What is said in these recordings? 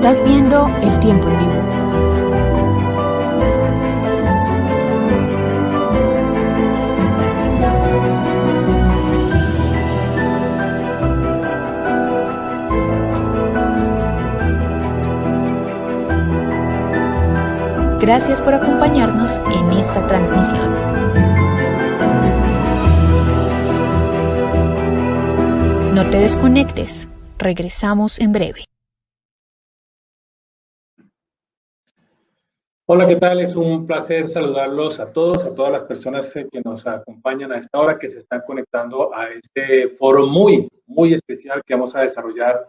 Estás viendo El Tiempo en Vivo. Gracias por acompañarnos en esta transmisión. No te desconectes, regresamos en breve. Hola, ¿qué tal? Es un placer saludarlos a todos, a todas las personas que nos acompañan a esta hora, que se están conectando a este foro muy especial que vamos a desarrollar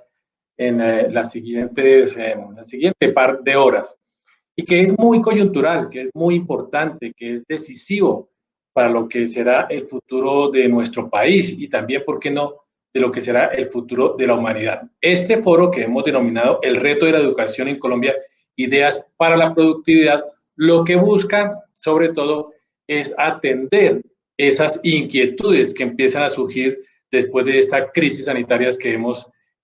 en el siguiente par de horas, y que es muy coyuntural, que es muy importante, que es decisivo para lo que será el futuro de nuestro país y también, ¿por qué no?, de lo que será el futuro de la humanidad. Este foro que hemos denominado El reto de la educación en Colombia, ideas para la productividad, lo que busca sobre todo es atender esas inquietudes que empiezan a surgir después de esta crisis sanitaria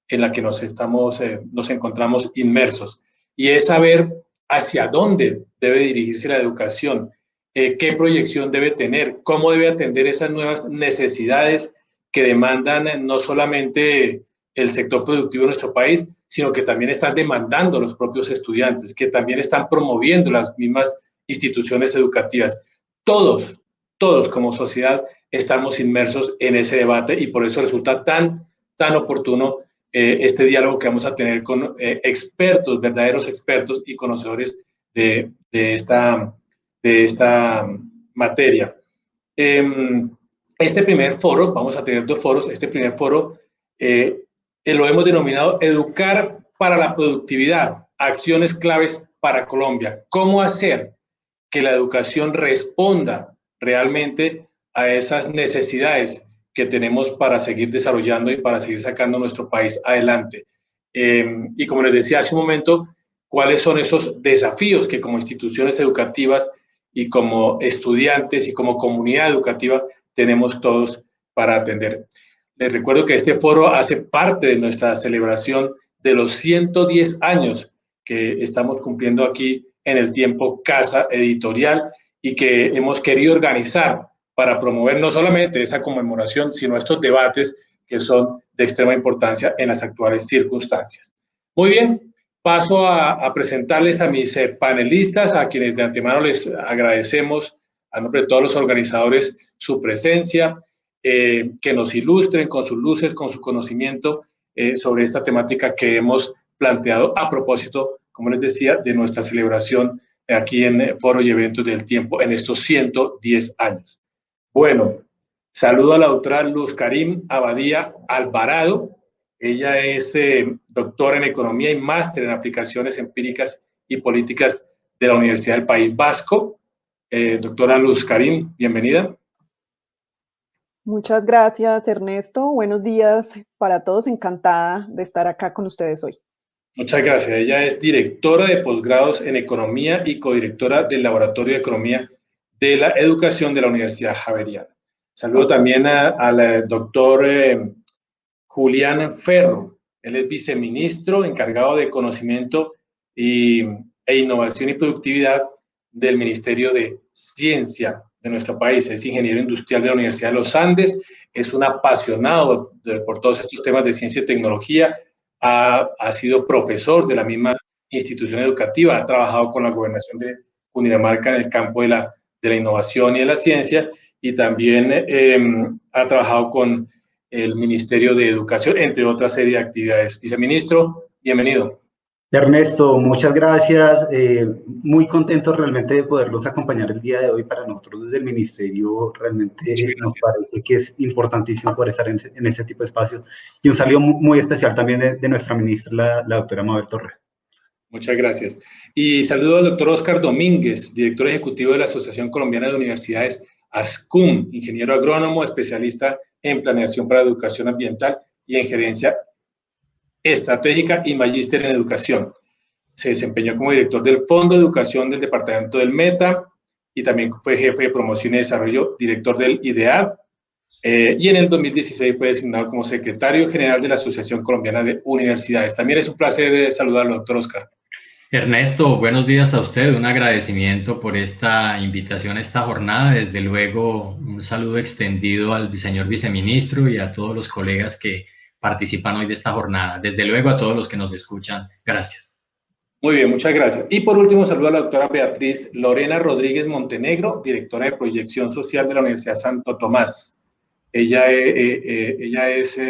en la que nos encontramos inmersos, y es saber hacia dónde debe dirigirse la educación, qué proyección debe tener, cómo debe atender esas nuevas necesidades que demandan no solamente el sector productivo de nuestro país, sino que también están demandando los propios estudiantes, que también están promoviendo las mismas instituciones educativas. Todos como sociedad estamos inmersos en ese debate, y por eso resulta tan oportuno este diálogo que vamos a tener con expertos, verdaderos expertos y conocedores de esta materia. Este primer foro, vamos a tener dos foros. Este primer foro lo hemos denominado Educar para la Productividad, acciones claves para Colombia. ¿Cómo hacer que la educación responda realmente a esas necesidades que tenemos para seguir desarrollando y para seguir sacando nuestro país adelante? Y como les decía hace un momento, ¿cuáles son esos desafíos que como instituciones educativas y como estudiantes y como comunidad educativa tenemos todos para atender? Les recuerdo que este foro hace parte de nuestra celebración de los 110 años que estamos cumpliendo aquí en el Tiempo Casa Editorial, y que hemos querido organizar para promover no solamente esa conmemoración, sino estos debates que son de extrema importancia en las actuales circunstancias. Muy bien, paso a presentarles a mis panelistas, a quienes de antemano les agradecemos a nombre de todos los organizadores su presencia, que nos ilustren con sus luces, con su conocimiento sobre esta temática que hemos planteado a propósito, como les decía, de nuestra celebración aquí en Foro y Eventos del Tiempo en estos 110 años. Bueno, saludo a la doctora Luz Karim Abadía Alvarado. Ella es doctora en Economía y máster en Aplicaciones Empíricas y Políticas de la Universidad del País Vasco. Doctora Luz Karim, bienvenida. Muchas gracias, Ernesto. Buenos días para todos. Encantada de estar acá con ustedes hoy. Muchas gracias. Ella es directora de posgrados en Economía y codirectora del Laboratorio de Economía de la Educación de la Universidad Javeriana. Saludo también al doctor Julián Ferro. Él es viceministro encargado de Conocimiento e Innovación y Productividad del Ministerio de Ciencia de nuestro país. Es ingeniero industrial de la Universidad de los Andes, es un apasionado por todos estos temas de ciencia y tecnología, ha sido profesor de la misma institución educativa, ha trabajado con la gobernación de Cundinamarca en el campo de la innovación y de la ciencia, y también ha trabajado con el Ministerio de Educación, entre otras serie de actividades. Viceministro, bienvenido. Ernesto, muchas gracias. Muy contento realmente de poderlos acompañar el día de hoy. Para nosotros desde el Ministerio realmente nos parece que es importantísimo poder estar en ese tipo de espacios. Y un saludo muy especial también de nuestra ministra, la doctora Mabel Torre. Muchas gracias. Y saludo al doctor Oscar Domínguez, director ejecutivo de la Asociación Colombiana de Universidades, ASCUM, ingeniero agrónomo, especialista en planeación para educación ambiental y en gerencia estratégica y magíster en educación. Se desempeñó como director del Fondo de Educación del Departamento del Meta y también fue jefe de promoción y desarrollo, director del IDEAD, y en el 2016 fue designado como secretario general de la Asociación Colombiana de Universidades. También es un placer saludarlo, doctor Oscar. Ernesto, buenos días a usted, un agradecimiento por esta invitación a esta jornada, desde luego un saludo extendido al señor viceministro y a todos los colegas que participan hoy de esta jornada, desde luego a todos los que nos escuchan, gracias. Muy bien, muchas gracias. Y por último, saludo a la doctora Beatriz Lorena Rodríguez Montenegro, directora de Proyección Social de la Universidad Santo Tomás. Ella es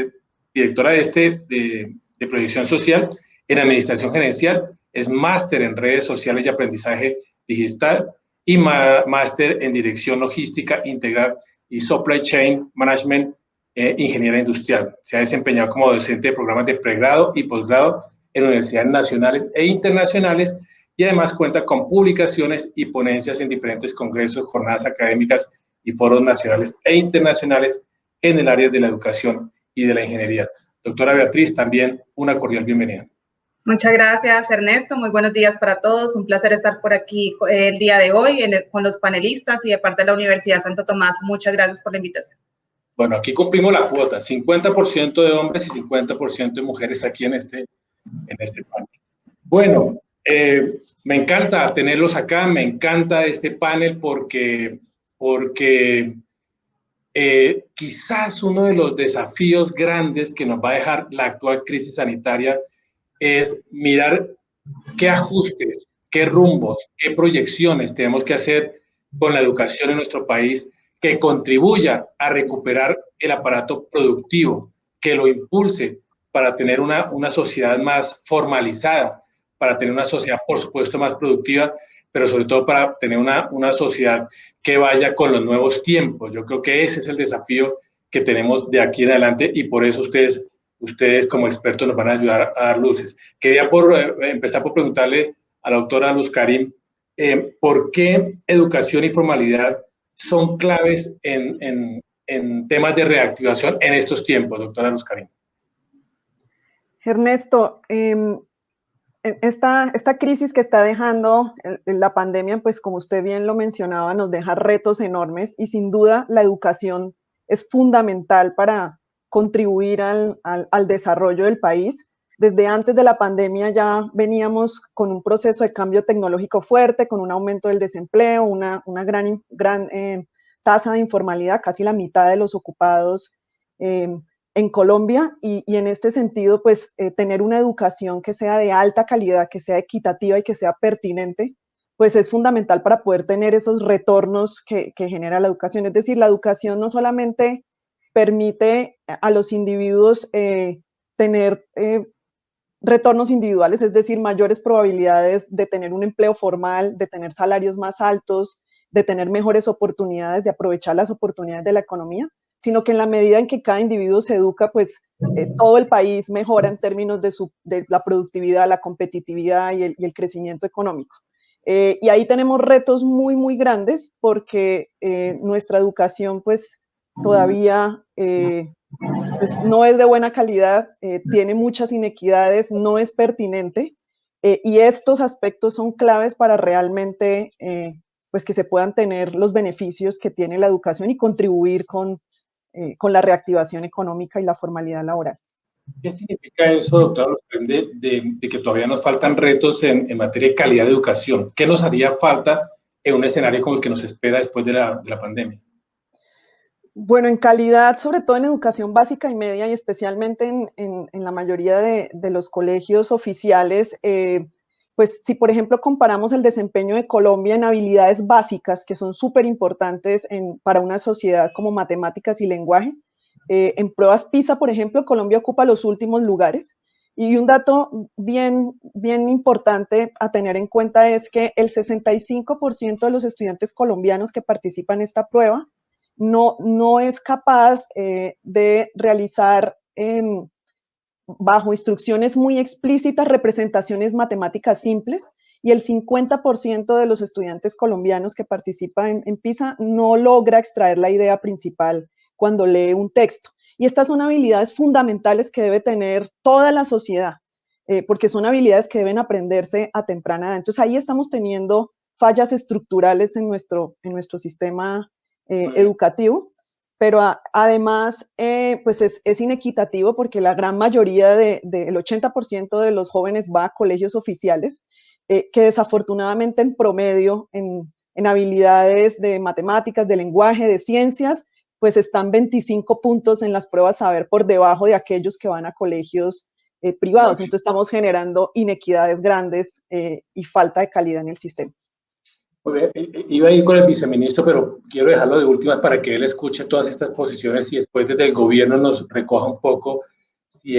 directora de Proyección Social en Administración Gerencial, es máster en redes sociales y aprendizaje digital y máster en dirección logística integral y supply chain management, ingeniera industrial. Se ha desempeñado como docente de programas de pregrado y posgrado en universidades nacionales e internacionales y además cuenta con publicaciones y ponencias en diferentes congresos, jornadas académicas y foros nacionales e internacionales en el área de la educación y de la ingeniería. Doctora Beatriz, también una cordial bienvenida. Muchas gracias, Ernesto. Muy buenos días para todos. Un placer estar por aquí el día de hoy con los panelistas y de parte de la Universidad Santo Tomás. Muchas gracias por la invitación. Bueno, aquí cumplimos la cuota, 50% de hombres y 50% de mujeres aquí en este panel. Bueno, me encanta tenerlos acá, me encanta este panel porque quizás uno de los desafíos grandes que nos va a dejar la actual crisis sanitaria es mirar qué ajustes, qué rumbos, qué proyecciones tenemos que hacer con la educación en nuestro país que contribuya a recuperar el aparato productivo, que lo impulse para tener una sociedad más formalizada, para tener una sociedad, por supuesto, más productiva, pero sobre todo para tener una sociedad que vaya con los nuevos tiempos. Yo creo que ese es el desafío que tenemos de aquí en adelante y por eso ustedes como expertos nos van a ayudar a dar luces. Quería empezar por preguntarle a la doctora Luz Karim, ¿por qué educación y formalidad son claves en temas de reactivación en estos tiempos, doctora Luz Karim? Ernesto, esta crisis que está dejando la pandemia, pues como usted bien lo mencionaba, nos deja retos enormes y sin duda la educación es fundamental para contribuir al desarrollo del país. Desde antes de la pandemia ya veníamos con un proceso de cambio tecnológico fuerte, con un aumento del desempleo, una gran tasa de informalidad, casi la mitad de los ocupados en Colombia, y en este sentido, pues tener una educación que sea de alta calidad, que sea equitativa y que sea pertinente, pues es fundamental para poder tener esos retornos que genera la educación. Es decir, la educación no solamente permite a los individuos tener retornos individuales, es decir, mayores probabilidades de tener un empleo formal, de tener salarios más altos, de tener mejores oportunidades, de aprovechar las oportunidades de la economía, sino que en la medida en que cada individuo se educa, pues todo el país mejora en términos de la productividad, la competitividad y el crecimiento económico. Y ahí tenemos retos muy, muy grandes porque nuestra educación, pues, todavía pues, no es de buena calidad, tiene muchas inequidades, no es pertinente, y estos aspectos son claves para realmente pues que se puedan tener los beneficios que tiene la educación y contribuir con la reactivación económica y la formalidad laboral. ¿Qué significa eso, doctor, de que todavía nos faltan retos en materia de calidad de educación? ¿Qué nos haría falta en un escenario como el que nos espera después de la pandemia? Bueno, en calidad, sobre todo en educación básica y media, y especialmente en la mayoría de los colegios oficiales, pues si por ejemplo comparamos el desempeño de Colombia en habilidades básicas, que son súper importantes para una sociedad como matemáticas y lenguaje, en pruebas PISA, por ejemplo, Colombia ocupa los últimos lugares. Y un dato bien importante a tener en cuenta es que el 65% de los estudiantes colombianos que participan en esta prueba no es capaz de realizar bajo instrucciones muy explícitas representaciones matemáticas simples, y el 50% de los estudiantes colombianos que participan en PISA no logra extraer la idea principal cuando lee un texto. Y estas son habilidades fundamentales que debe tener toda la sociedad, porque son habilidades que deben aprenderse a temprana edad. Entonces ahí estamos teniendo fallas estructurales en nuestro sistema educativo. pero además pues es inequitativo porque la gran mayoría del 80% de los jóvenes va a colegios oficiales, que desafortunadamente en promedio en habilidades de matemáticas, de lenguaje, de ciencias, pues están 25 puntos en las pruebas saber por debajo de aquellos que van a colegios privados. Entonces estamos generando inequidades grandes y falta de calidad en el sistema. Iba a ir con el viceministro, pero quiero dejarlo de últimas para que él escuche todas estas posiciones y después desde el gobierno nos recoja un poco si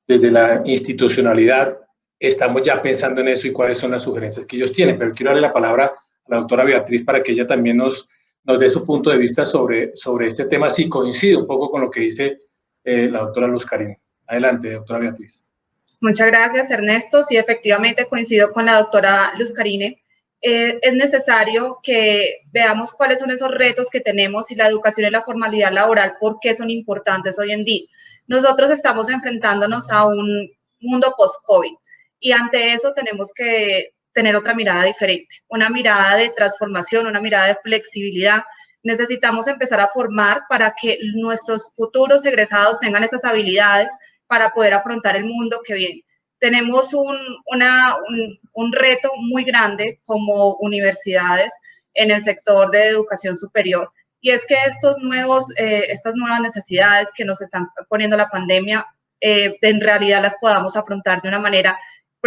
desde la institucionalidad estamos ya pensando en eso y cuáles son las sugerencias que ellos tienen. Pero quiero darle la palabra a la doctora Beatriz para que ella también nos dé su punto de vista sobre este tema, si coincide un poco con lo que dice la doctora Luz Carine. Adelante, doctora Beatriz. Muchas gracias, Ernesto. Sí, efectivamente coincido con la doctora Luz Carine. Es necesario que veamos cuáles son esos retos que tenemos y la educación y la formalidad laboral, por qué son importantes hoy en día. Nosotros estamos enfrentándonos a un mundo post-COVID y ante eso tenemos que tener otra mirada diferente, una mirada de transformación, una mirada de flexibilidad. Necesitamos empezar a formar para que nuestros futuros egresados tengan esas habilidades para poder afrontar el mundo que viene. Tenemos un reto muy grande como universidades en el sector de educación superior, y es que estas nuevas necesidades que nos están poniendo la pandemia, en realidad las podamos afrontar de una manera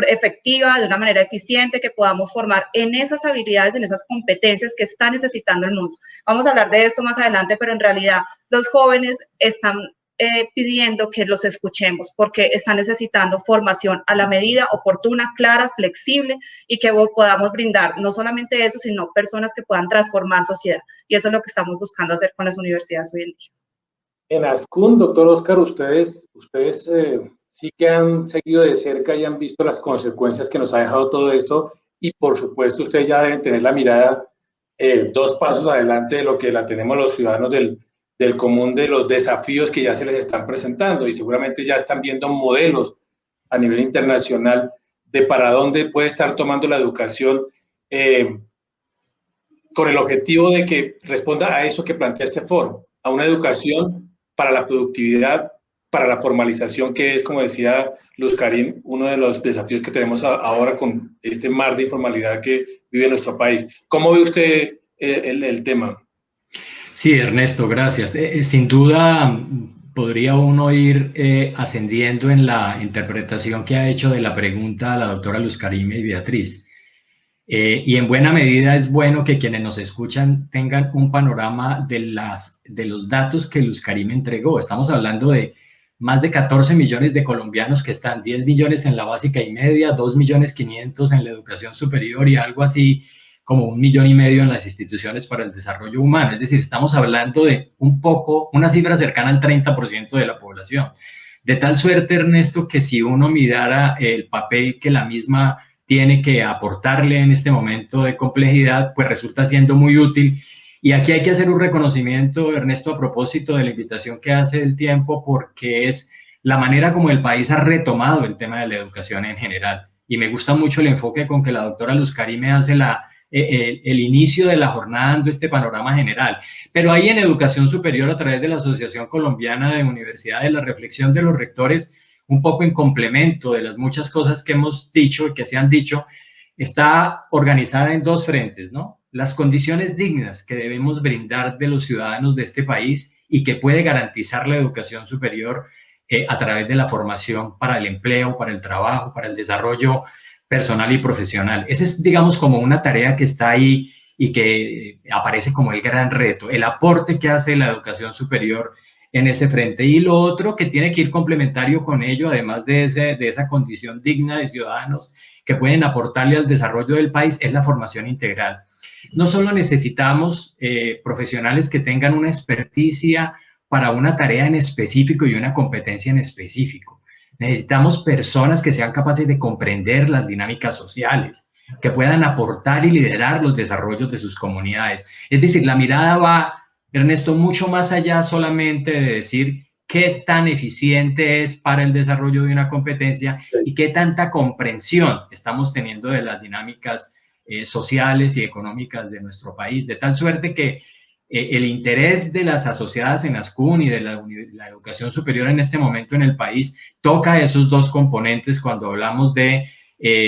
efectiva, de una manera eficiente, que podamos formar en esas habilidades, en esas competencias que está necesitando el mundo. Vamos a hablar de esto más adelante, pero en realidad los jóvenes están pidiendo que los escuchemos porque están necesitando formación a la medida, oportuna, clara, flexible, y que podamos brindar no solamente eso, sino personas que puedan transformar sociedad. Y eso es lo que estamos buscando hacer con las universidades hoy en día. En Ascun, doctor Oscar, ustedes sí que han seguido de cerca y han visto las consecuencias que nos ha dejado todo esto, y por supuesto ustedes ya deben tener la mirada 2 pasos adelante de lo que la tenemos los ciudadanos del común, de los desafíos que ya se les están presentando, y seguramente ya están viendo modelos a nivel internacional de para dónde puede estar tomando la educación con el objetivo de que responda a eso que plantea este foro, a una educación para la productividad, para la formalización, que es, como decía Luz Carine, uno de los desafíos que tenemos ahora con este mar de informalidad que vive nuestro país. ¿Cómo ve usted el tema? Sí, Ernesto, gracias. Sin duda podría uno ir ascendiendo en la interpretación que ha hecho de la pregunta a la doctora Luz Carine y Beatriz. Y en buena medida es bueno que quienes nos escuchan tengan un panorama de los datos que Luz Carine entregó. Estamos hablando de más de 14 millones de colombianos que están, 10 millones en la básica y media, 2.500.000 en la educación superior y algo así como 1,5 millones en las instituciones para el desarrollo humano. Es decir, estamos hablando de una cifra cercana al 30% de la población. De tal suerte, Ernesto, que si uno mirara el papel que la misma tiene que aportarle en este momento de complejidad, pues resulta siendo muy útil. Y aquí hay que hacer un reconocimiento, Ernesto, a propósito de la invitación que hace El Tiempo, porque es la manera como el país ha retomado el tema de la educación en general. Y me gusta mucho el enfoque con que la doctora Luz Carine hace el inicio de la jornada dando este panorama general. Pero ahí en educación superior, a través de la Asociación Colombiana de Universidades, la reflexión de los rectores, un poco en complemento de las muchas cosas que hemos dicho y que se han dicho, está organizada en 2 frentes, ¿no? Las condiciones dignas que debemos brindar de los ciudadanos de este país y que puede garantizar la educación superior a través de la formación para el empleo, para el trabajo, para el desarrollo personal y profesional. Esa es, digamos, como una tarea que está ahí y que aparece como el gran reto, el aporte que hace la educación superior en ese frente. Y lo otro que tiene que ir complementario con ello, además de esa condición digna de ciudadanos que pueden aportarle al desarrollo del país, es la formación integral. No solo necesitamos profesionales que tengan una experticia para una tarea en específico y una competencia en específico. Necesitamos personas que sean capaces de comprender las dinámicas sociales, que puedan aportar y liderar los desarrollos de sus comunidades. Es decir, la mirada va, Ernesto, mucho más allá solamente de decir qué tan eficiente es para el desarrollo de una competencia y qué tanta comprensión estamos teniendo de las dinámicas sociales y económicas de nuestro país, de tal suerte que el interés de las asociadas en ASCUN y de la educación superior en este momento en el país toca esos dos componentes cuando hablamos de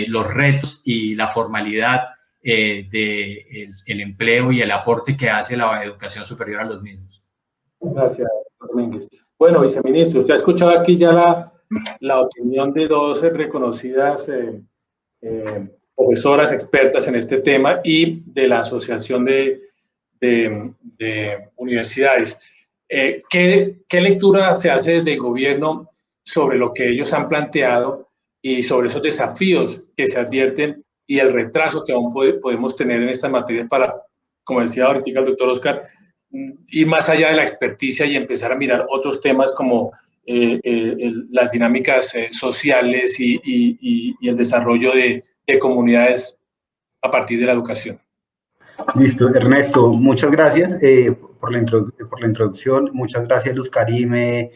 los retos y la formalidad del empleo y el aporte que hace la educación superior a los mismos. Gracias, Domínguez. Bueno, viceministro, usted ha escuchado aquí ya la opinión de dos reconocidas profesoras expertas en este tema y de la Asociación de Universidades. ¿Qué lectura se hace desde el gobierno sobre lo que ellos han planteado y sobre esos desafíos que se advierten y el retraso que aún podemos tener en estas materias para, como decía ahorita el doctor Oscar, ir más allá de la experticia y empezar a mirar otros temas como las dinámicas sociales y el desarrollo de comunidades a partir de la educación? Listo, Ernesto, muchas gracias por la introducción, muchas gracias Luz Karime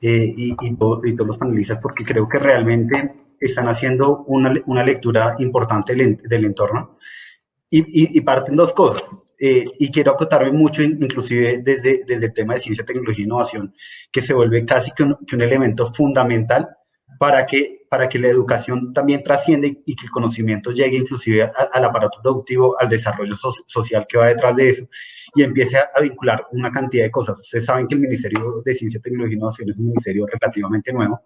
y todos los panelistas, porque creo que realmente están haciendo una lectura importante del entorno y parten dos cosas. Y quiero acotarme mucho, inclusive desde el tema de ciencia, tecnología e innovación, que se vuelve casi que un elemento fundamental para que la educación también trascienda y que el conocimiento llegue inclusive al aparato productivo, al desarrollo social que va detrás de eso, y empiece a vincular una cantidad de cosas. Ustedes saben que el Ministerio de Ciencia, Tecnología e Innovación es un ministerio relativamente nuevo.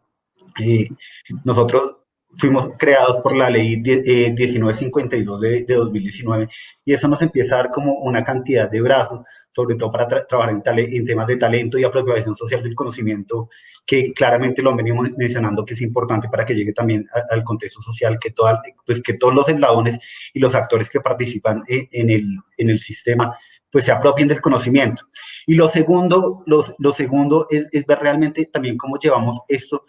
Nosotros fuimos creados por la ley 1952 de 2019, y eso nos empieza a dar como una cantidad de brazos, sobre todo para trabajar en temas de talento y apropiación social del conocimiento, que claramente lo venimos mencionando, que es importante para que llegue también al contexto social, que todos los eslabones y los actores que participan en el sistema pues se apropien del conocimiento. Y lo segundo es ver realmente también cómo llevamos esto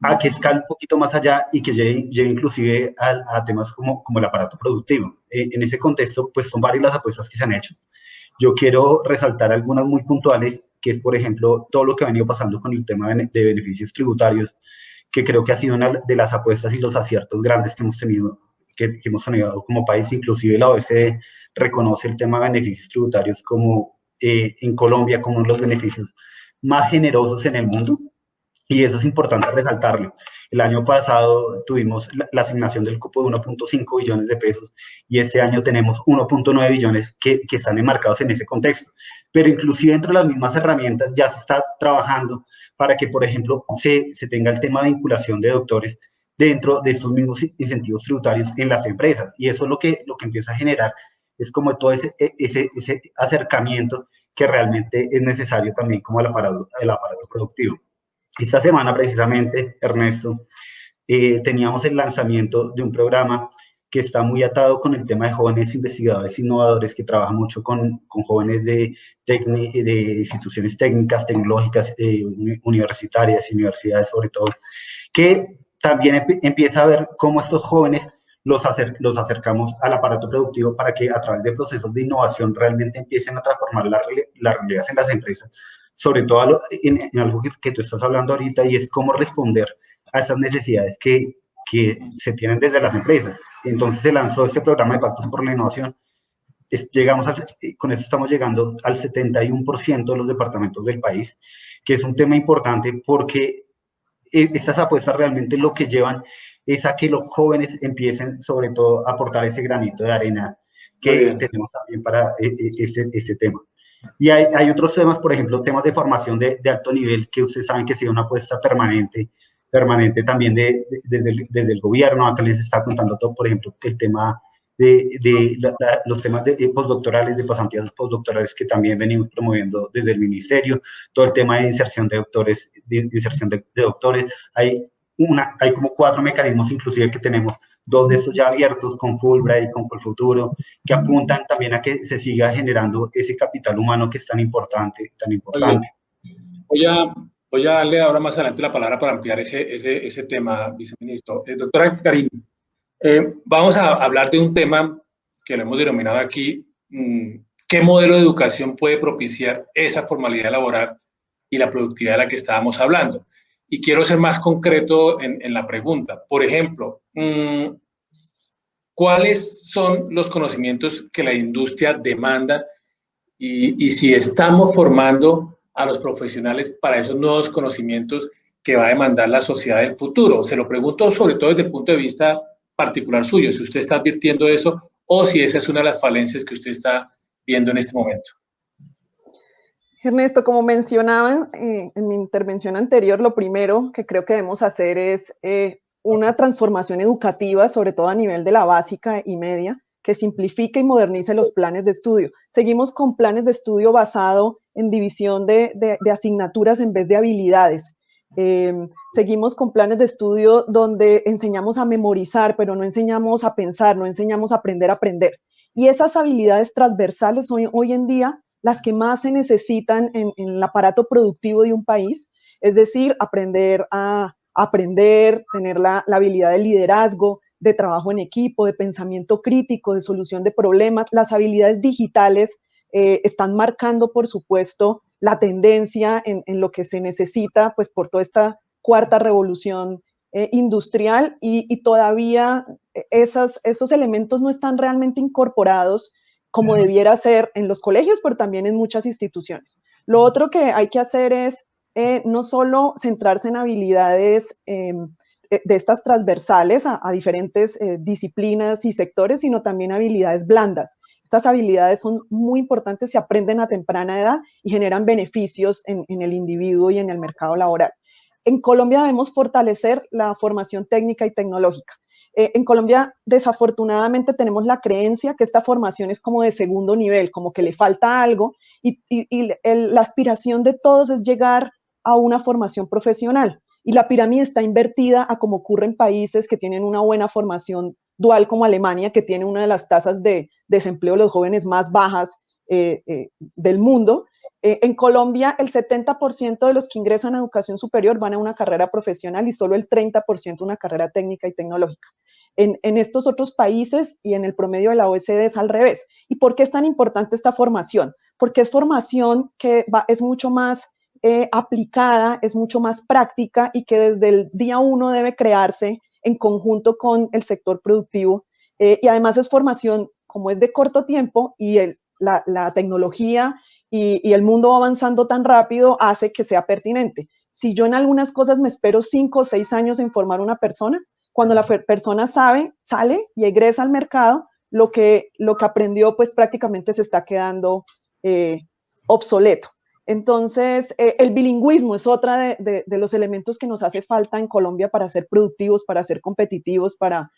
a que escale un poquito más allá y que llegue inclusive a temas como el aparato productivo. En ese contexto, pues son varias las apuestas que se han hecho. Yo quiero resaltar algunas muy puntuales, que es, por ejemplo, todo lo que ha venido pasando con el tema de beneficios tributarios, que creo que ha sido una de las apuestas y los aciertos grandes que hemos tenido como país. Inclusive la OECD reconoce el tema de beneficios tributarios como en Colombia como uno de los beneficios más generosos en el mundo. Y eso es importante resaltarlo. El año pasado tuvimos la asignación del cupo de 1.5 billones de pesos y este año tenemos 1.9 billones que están enmarcados en ese contexto. Pero inclusive dentro de las mismas herramientas ya se está trabajando para que, por ejemplo, se tenga el tema de vinculación de doctores dentro de estos mismos incentivos tributarios en las empresas. Y eso lo que empieza a generar es como todo ese acercamiento que realmente es necesario también como el aparato productivo. Esta semana, precisamente, Ernesto, teníamos el lanzamiento de un programa que está muy atado con el tema de jóvenes investigadores innovadores, que trabaja mucho con jóvenes de instituciones técnicas, tecnológicas, universitarias, universidades sobre todo, que también empieza a ver cómo estos jóvenes los acercamos al aparato productivo para que a través de procesos de innovación realmente empiecen a transformar las realidades en las empresas, sobre todo en algo que tú estás hablando ahorita, y es cómo responder a esas necesidades que se tienen desde las empresas. Entonces se lanzó este programa de Pactos por la Innovación. Con eso estamos llegando al 71% de los departamentos del país, que es un tema importante porque estas apuestas realmente lo que llevan es a que los jóvenes empiecen sobre todo a aportar ese granito de arena que tenemos también para este tema. Y hay otros temas, por ejemplo, temas de formación de alto nivel, que ustedes saben que ha sido una apuesta permanente también desde el gobierno. Acá les está contando todo, por ejemplo, el tema los temas de postdoctorales, de pasantías postdoctorales, que también venimos promoviendo desde el ministerio, todo el tema de inserción de doctores, hay como 4 mecanismos inclusive que tenemos, 2 de estos ya abiertos con Fulbright y con Colfuturo, que apuntan también a que se siga generando ese capital humano que es tan importante. Voy a darle ahora más adelante la palabra para ampliar ese tema, viceministro. Doctora Karine, vamos a hablar de un tema que lo hemos denominado aquí, ¿qué modelo de educación puede propiciar esa formalidad laboral y la productividad de la que estábamos hablando? Y quiero ser más concreto en la pregunta. Por ejemplo, ¿cuáles son los conocimientos que la industria demanda y si estamos formando a los profesionales para esos nuevos conocimientos que va a demandar la sociedad del futuro. Se lo pregunto sobre todo desde el punto de vista particular suyo, si usted está advirtiendo eso o si esa es una de las falencias que usted está viendo en este momento. Ernesto, como mencionaba en mi intervención anterior, lo primero que creo que debemos hacer es una transformación educativa, sobre todo a nivel de la básica y media, que simplifique y modernice los planes de estudio. Seguimos con planes de estudio basado en división de asignaturas en vez de habilidades. Seguimos con planes de estudio donde enseñamos a memorizar, pero no enseñamos a pensar, no enseñamos a aprender a aprender. Y esas habilidades transversales son hoy en día las que más se necesitan en el aparato productivo de un país, es decir, aprender a aprender, tener la habilidad de liderazgo, de trabajo en equipo, de pensamiento crítico, de solución de problemas. Las habilidades digitales están marcando, por supuesto, la tendencia en lo que se necesita, pues por toda esta cuarta revolución industrial y todavía esos elementos no están realmente incorporados como debiera ser en los colegios, pero también en muchas instituciones. Lo otro que hay que hacer es no solo centrarse en habilidades de estas transversales a diferentes disciplinas y sectores, sino también habilidades blandas. Estas habilidades son muy importantes, se aprenden a temprana edad y generan beneficios en el individuo y en el mercado laboral. En Colombia debemos fortalecer la formación técnica y tecnológica. En Colombia, desafortunadamente, tenemos la creencia que esta formación es como de segundo nivel, como que le falta algo, y la aspiración de todos es llegar a una formación profesional. Y la pirámide está invertida a como ocurre en países que tienen una buena formación dual, como Alemania, que tiene una de las tasas de desempleo de los jóvenes más bajas del mundo. En Colombia, el 70% de los que ingresan a educación superior van a una carrera profesional y solo el 30% una carrera técnica y tecnológica. En estos otros países y en el promedio de la OECD es al revés. ¿Y por qué es tan importante esta formación? Porque es formación que es mucho más aplicada, es mucho más práctica y que desde el día uno debe crearse en conjunto con el sector productivo. Y además es formación, como es de corto tiempo y la tecnología y el mundo va avanzando tan rápido, hace que sea pertinente. Si yo en algunas cosas me espero 5 o 6 años en formar una persona, cuando la persona sale y egresa al mercado, lo que aprendió pues prácticamente se está quedando obsoleto. Entonces, el bilingüismo es otra de los elementos que nos hace falta en Colombia para ser productivos, para ser competitivos, para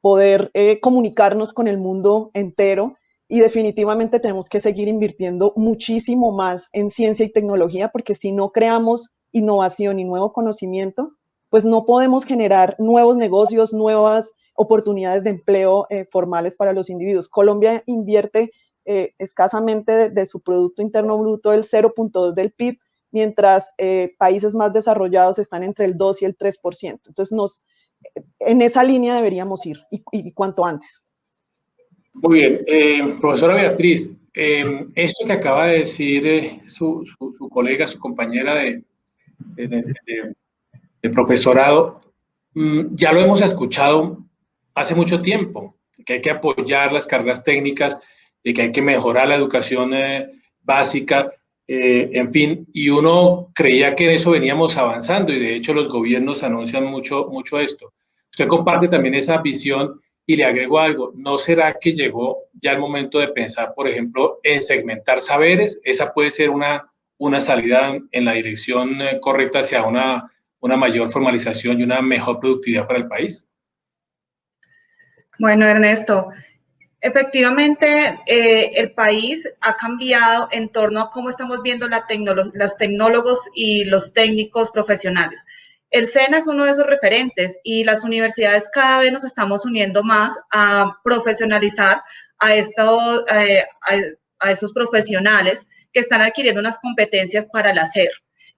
poder comunicarnos con el mundo entero. Y definitivamente tenemos que seguir invirtiendo muchísimo más en ciencia y tecnología, porque si no creamos innovación y nuevo conocimiento, pues no podemos generar nuevos negocios, nuevas oportunidades de empleo formales para los individuos. Colombia invierte escasamente de su Producto Interno Bruto el 0.2 del PIB, mientras países más desarrollados están entre el 2 y el 3%. Entonces, en esa línea deberíamos ir y cuanto antes. Muy bien. Profesora Beatriz, esto que acaba de decir su colega, su compañera de profesorado, ya lo hemos escuchado hace mucho tiempo, que hay que apoyar las carreras técnicas, de que hay que mejorar la educación básica, en fin, y uno creía que en eso veníamos avanzando y de hecho los gobiernos anuncian mucho esto. Usted comparte también esa visión y le agrego algo, ¿no será que llegó ya el momento de pensar, por ejemplo, en segmentar saberes? Esa puede ser una salida en la dirección correcta hacia una mayor formalización y una mejor productividad para el país. Bueno, Ernesto, efectivamente, el país ha cambiado en torno a cómo estamos viendo los tecnólogos y los técnicos profesionales. El SENA es uno de esos referentes y las universidades cada vez nos estamos uniendo más a profesionalizar a estos profesionales que están adquiriendo unas competencias para el hacer.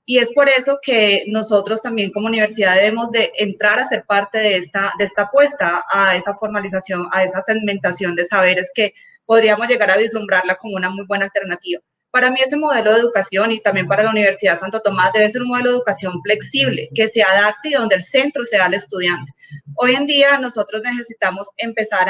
Y es por eso que nosotros también como universidad debemos de entrar a ser parte de esta apuesta a esa formalización, a esa segmentación de saberes que podríamos llegar a vislumbrarla como una muy buena alternativa. Para mí ese modelo de educación y también para la Universidad Santo Tomás debe ser un modelo de educación flexible, que se adapte y donde el centro sea el estudiante. Hoy en día nosotros necesitamos empezar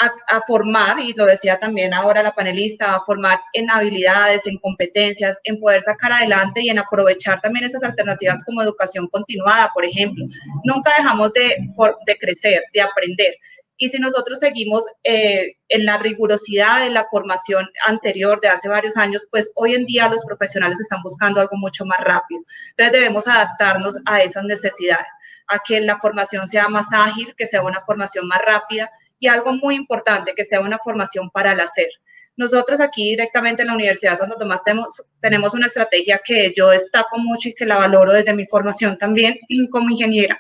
a formar, y lo decía también ahora la panelista, a formar en habilidades, en competencias, en poder sacar adelante y en aprovechar también esas alternativas como educación continuada, por ejemplo. Nunca dejamos de crecer, de aprender. Y si nosotros seguimos en la rigurosidad de la formación anterior de hace varios años, pues hoy en día los profesionales están buscando algo mucho más rápido. Entonces debemos adaptarnos a esas necesidades, a que la formación sea más ágil, que sea una formación más rápida y algo muy importante, que sea una formación para el hacer. Nosotros aquí directamente en la Universidad de Santo Tomás tenemos una estrategia que yo destaco mucho y que la valoro desde mi formación también como ingeniera,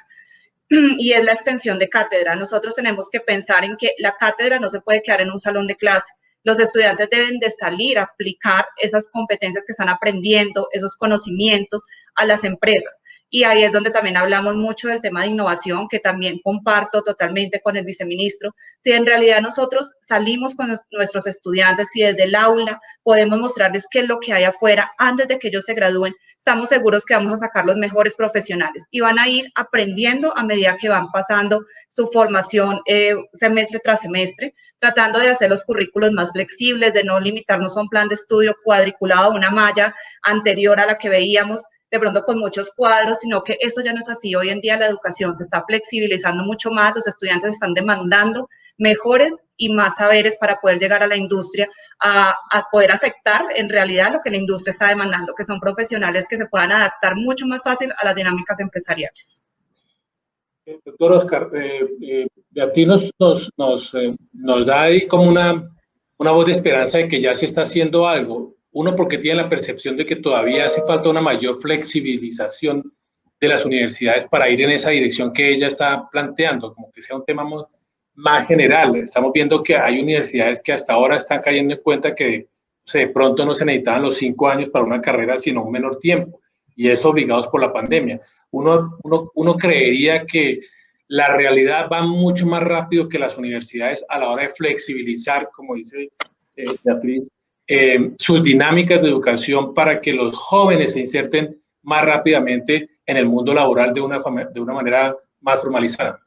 y es la extensión de cátedra. Nosotros tenemos que pensar en que la cátedra no se puede quedar en un salón de clase. Los estudiantes deben de salir a aplicar esas competencias que están aprendiendo, esos conocimientos a las empresas. Y ahí es donde también hablamos mucho del tema de innovación, que también comparto totalmente con el viceministro. Si en realidad nosotros salimos con nuestros estudiantes y desde el aula podemos mostrarles qué es lo que hay afuera antes de que ellos se gradúen, estamos seguros que vamos a sacar los mejores profesionales y van a ir aprendiendo a medida que van pasando su formación semestre tras semestre, tratando de hacer los currículos más flexibles, de no limitarnos a un plan de estudio cuadriculado, una malla anterior a la que veíamos, de pronto con muchos cuadros, sino que eso ya no es así. Hoy en día la educación se está flexibilizando mucho más, los estudiantes están demandando mejores y más saberes para poder llegar a la industria, a poder aceptar en realidad lo que la industria está demandando, que son profesionales que se puedan adaptar mucho más fácil a las dinámicas empresariales. Doctor Oscar, a ti nos da ahí como una voz de esperanza de que ya se está haciendo algo. Uno, porque tiene la percepción de que todavía hace falta una mayor flexibilización de las universidades para ir en esa dirección que ella está planteando, como que sea un tema más general. Estamos viendo que hay universidades que hasta ahora están cayendo en cuenta que de pronto no se necesitaban los 5 años para una carrera, sino un menor tiempo, y eso obligados por la pandemia. Uno creería que la realidad va mucho más rápido que las universidades a la hora de flexibilizar, como dice Beatriz, sus dinámicas de educación para que los jóvenes se inserten más rápidamente en el mundo laboral de una manera más formalizada.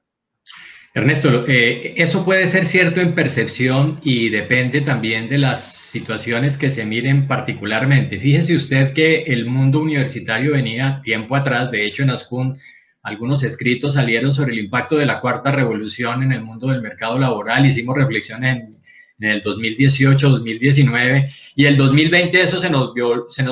Ernesto, eso puede ser cierto en percepción y depende también de las situaciones que se miren particularmente. Fíjese usted que el mundo universitario venía tiempo atrás, de hecho en Ascun algunos escritos salieron sobre el impacto de la cuarta revolución en el mundo del mercado laboral, hicimos reflexiones en el 2018, 2019, y el 2020 eso se nos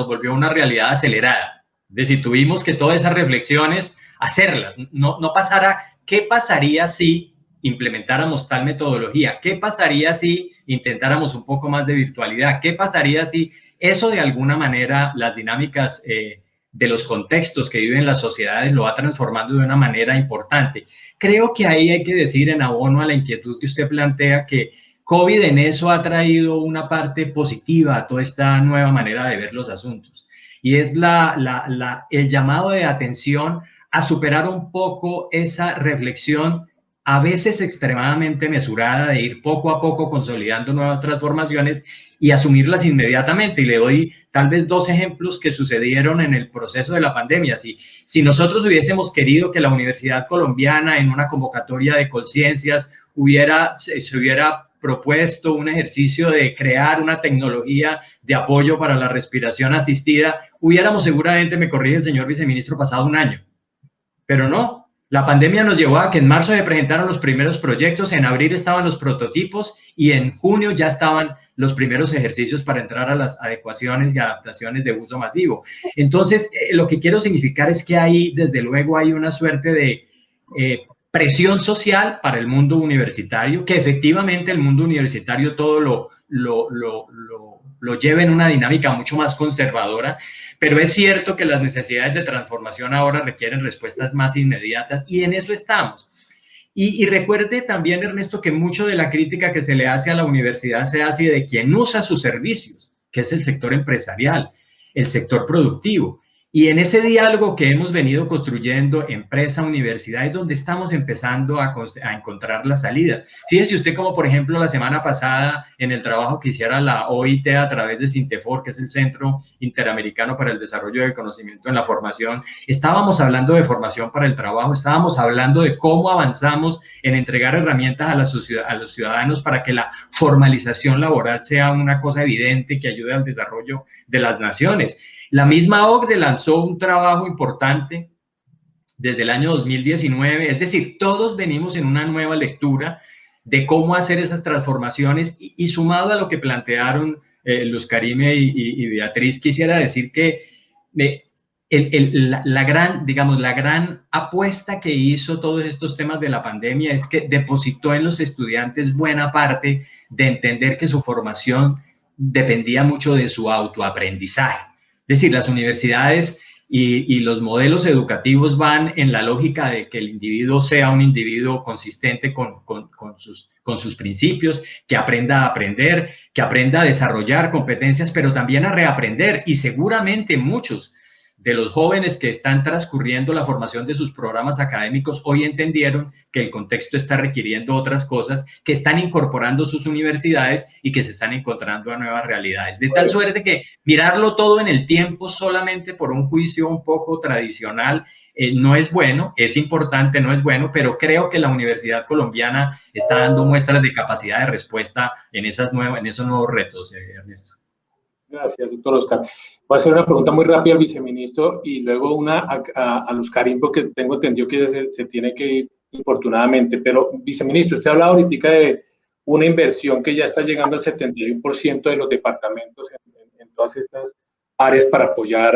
volvió una realidad acelerada. Es decir, tuvimos que todas esas reflexiones hacerlas, no pasara. ¿Qué pasaría si implementáramos tal metodología? ¿Qué pasaría si intentáramos un poco más de virtualidad? ¿Qué pasaría si eso de alguna manera las dinámicas de los contextos que viven las sociedades lo va transformando de una manera importante? Creo que ahí hay que decir, en abono a la inquietud que usted plantea, que COVID en eso ha traído una parte positiva a toda esta nueva manera de ver los asuntos, y es el llamado de atención a superar un poco esa reflexión a veces extremadamente mesurada de ir poco a poco consolidando nuevas transformaciones y asumirlas inmediatamente. Y le doy tal vez 2 ejemplos que sucedieron en el proceso de la pandemia. Si nosotros hubiésemos querido que la Universidad Colombiana en una convocatoria de Colciencias se hubiera propuesto un ejercicio de crear una tecnología de apoyo para la respiración asistida, hubiéramos seguramente, me corrige el señor viceministro, pasado 1 año. Pero no, la pandemia nos llevó a que en marzo se presentaron los primeros proyectos, en abril estaban los prototipos y en junio ya estaban los primeros ejercicios para entrar a las adecuaciones y adaptaciones de uso masivo. Entonces, lo que quiero significar es que ahí, desde luego, hay una suerte de presión social para el mundo universitario, que efectivamente el mundo universitario todo lo lleva en una dinámica mucho más conservadora, pero es cierto que las necesidades de transformación ahora requieren respuestas más inmediatas y en eso estamos. Y recuerde también, Ernesto, que mucho de la crítica que se le hace a la universidad se hace de quien usa sus servicios, que es el sector empresarial, el sector productivo. Y en ese diálogo que hemos venido construyendo, empresa, universidad, es donde estamos empezando a encontrar las salidas. Fíjese usted como, por ejemplo, la semana pasada, en el trabajo que hiciera la OIT a través de Sintefor, que es el Centro Interamericano para el Desarrollo del Conocimiento en la Formación, estábamos hablando de formación para el trabajo, estábamos hablando de cómo avanzamos en entregar herramientas a los ciudadanos para que la formalización laboral sea una cosa evidente que ayude al desarrollo de las naciones. La misma OCDE lanzó un trabajo importante desde el año 2019, es decir, todos venimos en una nueva lectura de cómo hacer esas transformaciones y sumado a lo que plantearon Luz Karime y Beatriz, quisiera decir que la gran apuesta que hizo todos estos temas de la pandemia es que depositó en los estudiantes buena parte de entender que su formación dependía mucho de su autoaprendizaje. Es decir, las universidades y los modelos educativos van en la lógica de que el individuo sea un individuo consistente con sus principios, que aprenda a aprender, que aprenda a desarrollar competencias, pero también a reaprender. Y seguramente muchos de los jóvenes que están transcurriendo la formación de sus programas académicos hoy entendieron que el contexto está requiriendo otras cosas, que están incorporando sus universidades y que se están encontrando a nuevas realidades. De tal suerte que mirarlo todo en el tiempo solamente por un juicio un poco tradicional no es bueno, es importante, no es bueno, pero creo que la Universidad Colombiana está dando muestras de capacidad de respuesta en esos nuevos retos, Ernesto. Gracias, doctor Oscar. Voy a hacer una pregunta muy rápida al viceministro y luego una a Luz Karime, porque tengo entendido que se tiene que ir infortunadamente. Pero, viceministro, usted ha hablado ahorita de una inversión que ya está llegando al 71% de los departamentos en todas estas áreas para apoyar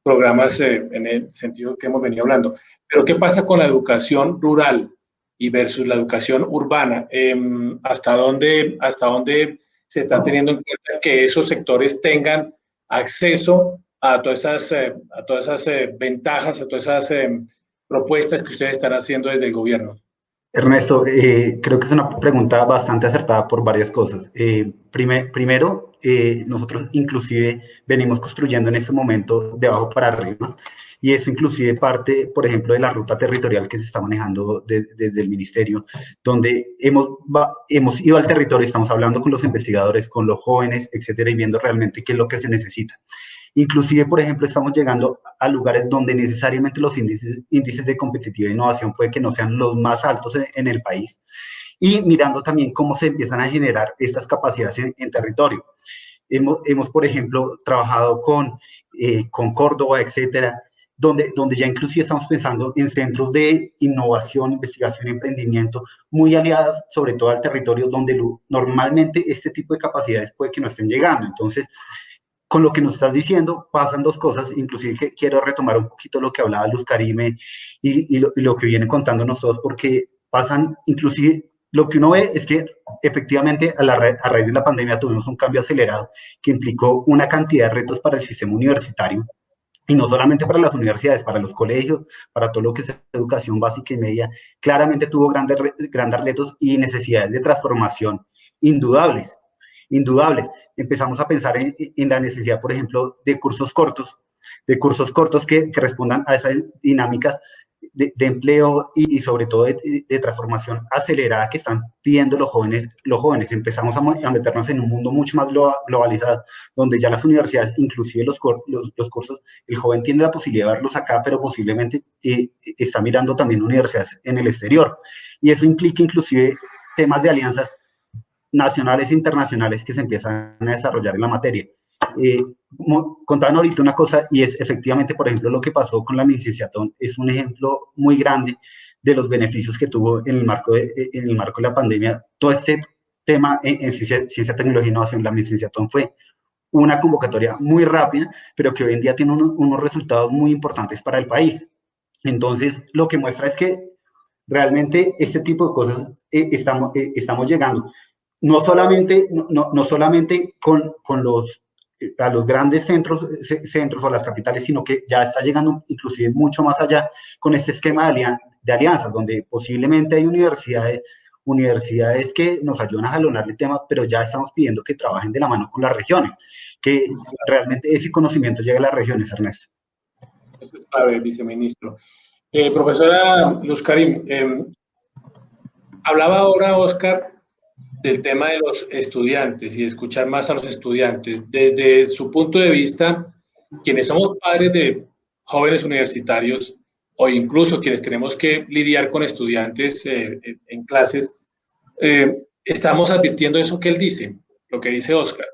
programas en el sentido que hemos venido hablando. Pero, ¿qué pasa con la educación rural y versus la educación urbana? ¿Hasta dónde se está teniendo en cuenta que esos sectores tengan acceso a todas esas ventajas, a todas esas propuestas que ustedes están haciendo desde el gobierno? Ernesto, creo que es una pregunta bastante acertada por varias cosas. Primero, nosotros inclusive venimos construyendo en este momento de abajo para arriba, y eso inclusive parte, por ejemplo, de la ruta territorial que se está manejando desde el ministerio, donde hemos ido al territorio, estamos hablando con los investigadores, con los jóvenes, etcétera, y viendo realmente qué es lo que se necesita. Inclusive, por ejemplo, estamos llegando a lugares donde necesariamente los índices de competitividad e innovación puede que no sean los más altos en el país, y mirando también cómo se empiezan a generar estas capacidades en territorio. Hemos, por ejemplo, trabajado con Córdoba, etcétera, donde ya inclusive estamos pensando en centros de innovación, investigación y emprendimiento muy aliadas sobre todo al territorio donde normalmente este tipo de capacidades puede que no estén llegando. Entonces, con lo que nos estás diciendo, pasan dos cosas, inclusive que quiero retomar un poquito lo que hablaba Luz Karime y lo que viene contándonos todos, porque pasan, inclusive, lo que uno ve es que efectivamente a raíz de la pandemia tuvimos un cambio acelerado que implicó una cantidad de retos para el sistema universitario, y no solamente para las universidades, para los colegios, para todo lo que es educación básica y media. Claramente tuvo grandes retos y necesidades de transformación indudables. Empezamos a pensar en la necesidad, por ejemplo, de cursos cortos que respondan a esas dinámicas de empleo y sobre todo de transformación acelerada que están pidiendo los jóvenes. Empezamos a meternos en un mundo mucho más globalizado, donde ya las universidades, inclusive los cursos, el joven tiene la posibilidad de verlos acá, pero posiblemente está mirando también universidades en el exterior. Y eso implica inclusive temas de alianzas nacionales e internacionales que se empiezan a desarrollar en la materia. Contaban ahorita una cosa, y es efectivamente, por ejemplo, lo que pasó con la MINCINCIATON es un ejemplo muy grande de los beneficios que tuvo en el marco de la pandemia. Todo este tema en ciencia, tecnología e innovación, la MINCINCIATON fue una convocatoria muy rápida, pero que hoy en día tiene unos resultados muy importantes para el país. Entonces, lo que muestra es que realmente este tipo de cosas estamos llegando. No solamente con los grandes centros o las capitales, sino que ya está llegando inclusive mucho más allá con este esquema de alianzas, donde posiblemente hay universidades que nos ayudan a jalonar el tema, pero ya estamos pidiendo que trabajen de la mano con las regiones, que realmente ese conocimiento llegue a las regiones, Ernesto. Eso es clave, viceministro. Profesora Luz Karim, hablaba ahora Oscar del tema de los estudiantes y de escuchar más a los estudiantes. Desde su punto de vista, quienes somos padres de jóvenes universitarios o incluso quienes tenemos que lidiar con estudiantes en clases, estamos advirtiendo eso que él dice, lo que dice Oscar,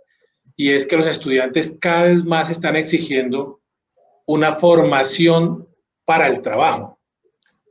y es que los estudiantes cada vez más están exigiendo una formación para el trabajo,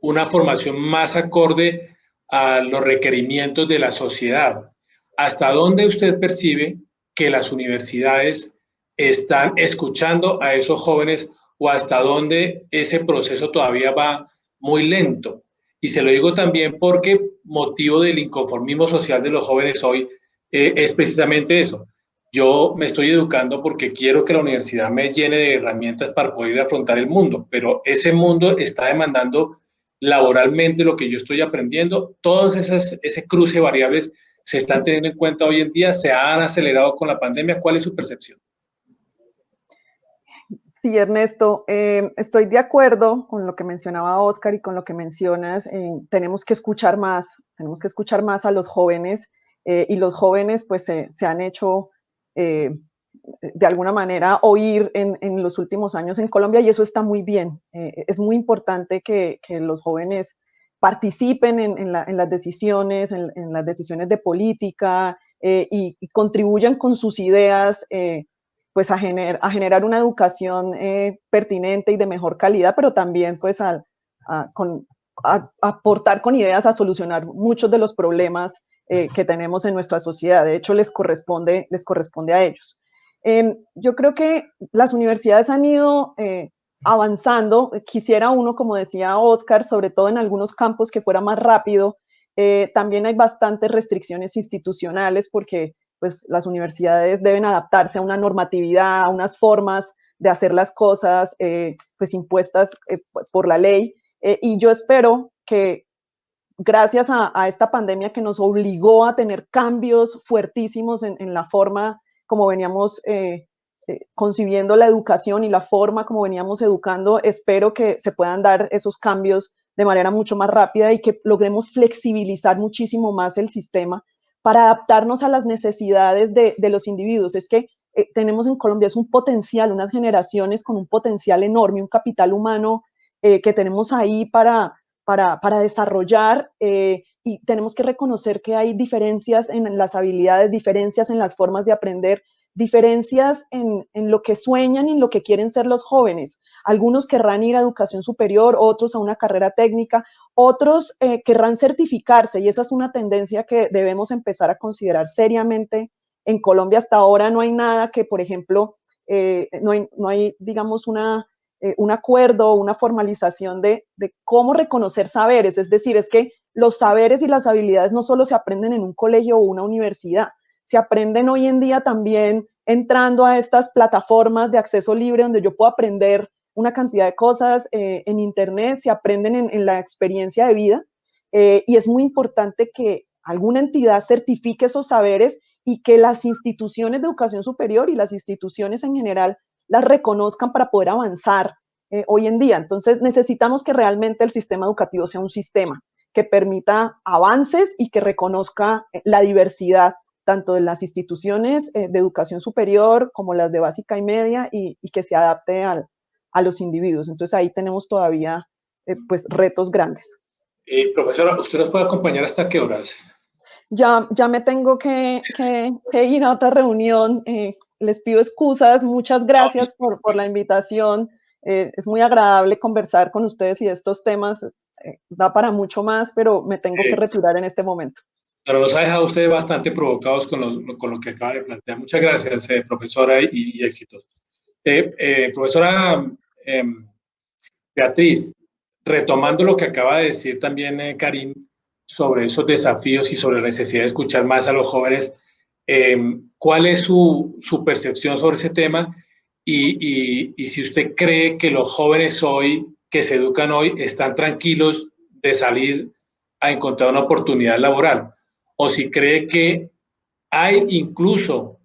una formación más acorde a los requerimientos de la sociedad. ¿Hasta dónde usted percibe que las universidades están escuchando a esos jóvenes o hasta dónde ese proceso todavía va muy lento? Y se lo digo también porque motivo del inconformismo social de los jóvenes hoy es precisamente eso. Yo me estoy educando porque quiero que la universidad me llene de herramientas para poder afrontar el mundo, pero ese mundo está demandando laboralmente lo que yo estoy aprendiendo. Todas ese cruce de variables se están teniendo en cuenta hoy en día, se han acelerado con la pandemia. ¿Cuál es su percepción? Sí, Ernesto, estoy de acuerdo con lo que mencionaba Oscar y con lo que mencionas. Tenemos que escuchar más a los jóvenes y los jóvenes pues se han hecho de alguna manera oír en los últimos años en Colombia y eso está muy bien. Es muy importante que los jóvenes participen en las decisiones, en las decisiones de política y contribuyan con sus ideas pues a generar una educación pertinente y de mejor calidad, pero también pues a aportar con ideas a solucionar muchos de los problemas que tenemos en nuestra sociedad. De hecho, les corresponde a ellos. Yo creo que las universidades han ido avanzando. Quisiera uno, como decía Oscar, sobre todo en algunos campos que fuera más rápido. También hay bastantes restricciones institucionales porque pues, las universidades deben adaptarse a una normatividad, a unas formas de hacer las cosas pues, impuestas por la ley. Y yo espero que gracias a esta pandemia que nos obligó a tener cambios fuertísimos en la forma como veníamos concibiendo la educación y la forma como veníamos educando, espero que se puedan dar esos cambios de manera mucho más rápida y que logremos flexibilizar muchísimo más el sistema para adaptarnos a las necesidades de los individuos. Es que tenemos en Colombia es un potencial, unas generaciones con un potencial enorme, un capital humano que tenemos ahí para desarrollar y tenemos que reconocer que hay diferencias en las habilidades, diferencias en las formas de aprender, diferencias en lo que sueñan y en lo que quieren ser los jóvenes. Algunos querrán ir a educación superior, otros a una carrera técnica, otros querrán certificarse y esa es una tendencia que debemos empezar a considerar seriamente. En Colombia hasta ahora no hay nada que, por ejemplo, no hay digamos, un acuerdo, una formalización de cómo reconocer saberes. Es decir, es que los saberes y las habilidades no solo se aprenden en un colegio o una universidad, se aprenden hoy en día también entrando a estas plataformas de acceso libre donde yo puedo aprender una cantidad de cosas en internet, se aprenden en la experiencia de vida y es muy importante que alguna entidad certifique esos saberes y que las instituciones de educación superior y las instituciones en general las reconozcan para poder avanzar hoy en día. Entonces necesitamos que realmente el sistema educativo sea un sistema que permita avances y que reconozca la diversidad tanto de las instituciones de educación superior como las de básica y media y que se adapte a los individuos. Entonces ahí tenemos todavía pues retos grandes. Profesora, ¿usted nos puede acompañar hasta qué horas? Ya me tengo que ir a otra reunión. Les pido excusas. Muchas gracias por la invitación. Es muy agradable conversar con ustedes y estos temas. Da para mucho más, pero me tengo que retirar en este momento. Pero nos ha dejado usted bastante provocados con lo que acaba de plantear. Muchas gracias, profesora, y éxitos. Profesora Beatriz, retomando lo que acaba de decir también Karim sobre esos desafíos y sobre la necesidad de escuchar más a los jóvenes, ¿cuál es su percepción sobre ese tema? Y si usted cree que los jóvenes hoy, que se educan hoy, están tranquilos de salir a encontrar una oportunidad laboral, o si cree que hay incluso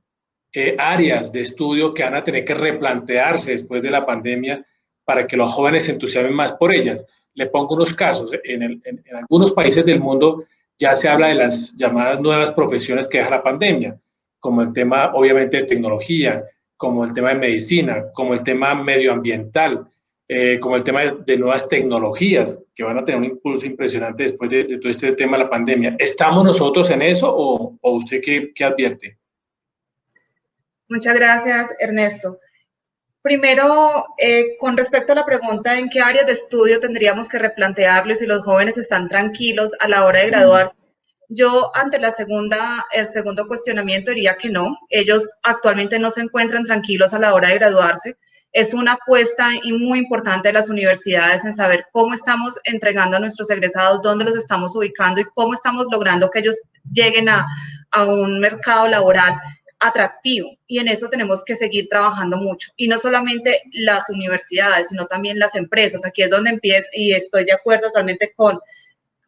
áreas de estudio que van a tener que replantearse después de la pandemia para que los jóvenes se entusiasmen más por ellas. Le pongo unos casos. En algunos países del mundo ya se habla de las llamadas nuevas profesiones que deja la pandemia, como el tema, obviamente, de tecnología, como el tema de medicina, como el tema medioambiental, como el tema de nuevas tecnologías, que van a tener un impulso impresionante después de todo este tema de la pandemia. ¿Estamos nosotros en eso o usted qué advierte? Muchas gracias, Ernesto. Primero, con respecto a la pregunta en qué áreas de estudio tendríamos que replantearlo y si los jóvenes están tranquilos a la hora de graduarse, yo ante el segundo cuestionamiento diría que no. Ellos actualmente no se encuentran tranquilos a la hora de graduarse. Es una apuesta y muy importante de las universidades en saber cómo estamos entregando a nuestros egresados, dónde los estamos ubicando y cómo estamos logrando que ellos lleguen a un mercado laboral atractivo, y en eso tenemos que seguir trabajando mucho, y no solamente las universidades, sino también las empresas. Aquí es donde empieza, y estoy de acuerdo totalmente con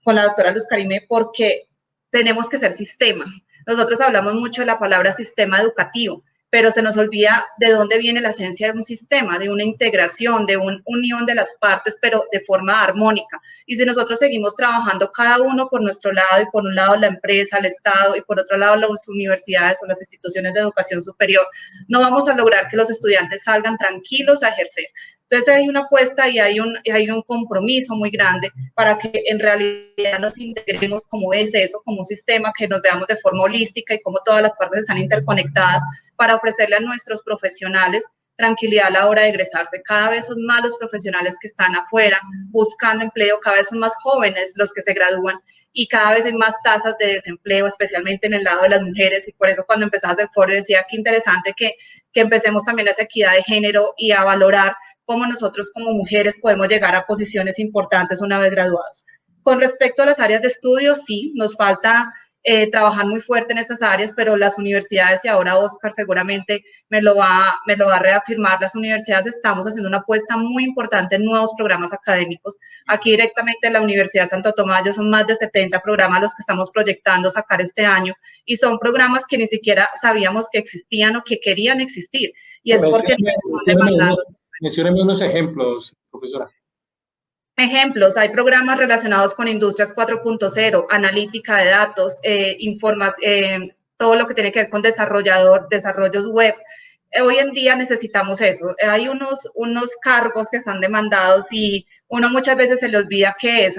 la doctora Luz Karime, porque tenemos que ser sistema. Nosotros hablamos mucho de la palabra sistema educativo, pero se nos olvida de dónde viene la esencia de un sistema, de una integración, de una unión de las partes, pero de forma armónica. Y si nosotros seguimos trabajando cada uno por nuestro lado, y por un lado la empresa, el Estado, y por otro lado las universidades o las instituciones de educación superior, no vamos a lograr que los estudiantes salgan tranquilos a ejercer. Entonces hay una apuesta y hay un compromiso muy grande para que en realidad nos integremos como es eso, como un sistema, que nos veamos de forma holística y como todas las partes están interconectadas, para ofrecerle a nuestros profesionales tranquilidad a la hora de egresarse. Cada vez son más los profesionales que están afuera buscando empleo, cada vez son más jóvenes los que se gradúan y cada vez hay más tasas de desempleo, especialmente en el lado de las mujeres, y por eso cuando empezabas el foro decía que interesante que empecemos también a esa equidad de género y a valorar cómo nosotros como mujeres podemos llegar a posiciones importantes una vez graduados. Con respecto a las áreas de estudio, sí, nos falta trabajar muy fuerte en esas áreas, pero las universidades, y ahora Oscar seguramente me lo va a reafirmar, las universidades estamos haciendo una apuesta muy importante en nuevos programas académicos. Aquí directamente en la Universidad de Santo Tomás ya son más de 70 programas los que estamos proyectando sacar este año, y son programas que ni siquiera sabíamos que existían o que querían existir, y es porque no están demandados. Mencióneme unos ejemplos, profesora. Ejemplos, hay programas relacionados con Industrias 4.0, analítica de datos, todo lo que tiene que ver con desarrollos web. Hoy en día necesitamos eso. Hay unos cargos que están demandados y uno muchas veces se le olvida qué es.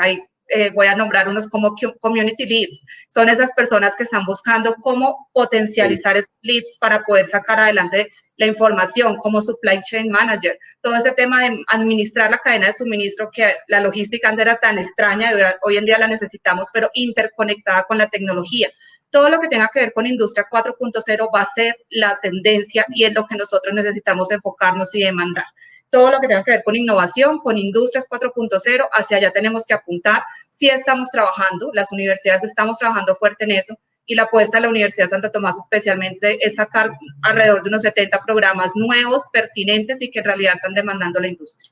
Voy a nombrar unos como community leads. Son esas personas que están buscando cómo potencializar esos leads para poder sacar adelante la información, como supply chain manager. Todo ese tema de administrar la cadena de suministro, que la logística antes era tan extraña, hoy en día la necesitamos, pero interconectada con la tecnología. Todo lo que tenga que ver con Industria 4.0 va a ser la tendencia y es lo que nosotros necesitamos enfocarnos y demandar. Todo lo que tenga que ver con innovación, con Industrias 4.0, hacia allá tenemos que apuntar. Sí estamos trabajando, las universidades estamos trabajando fuerte en eso, y la apuesta de la Universidad de Santo Tomás especialmente es sacar alrededor de unos 70 programas nuevos, pertinentes y que en realidad están demandando la industria.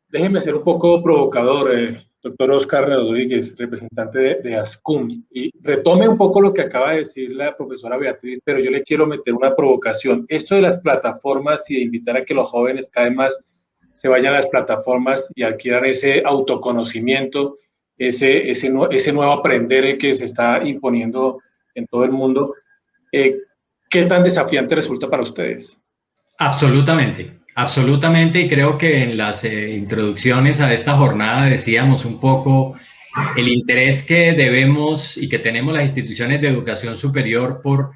Déjeme ser un poco provocador, doctor Oscar Rodríguez, representante de ASCUM, y retome un poco lo que acaba de decir la profesora Beatriz, pero yo le quiero meter una provocación. Esto de las plataformas y de invitar a que los jóvenes cada vez más se vayan a las plataformas y adquieran ese autoconocimiento, ese nuevo aprender que se está imponiendo en todo el mundo, ¿qué tan desafiante resulta para ustedes? Absolutamente, absolutamente, y creo que en las introducciones a esta jornada decíamos un poco el interés que debemos y que tenemos las instituciones de educación superior por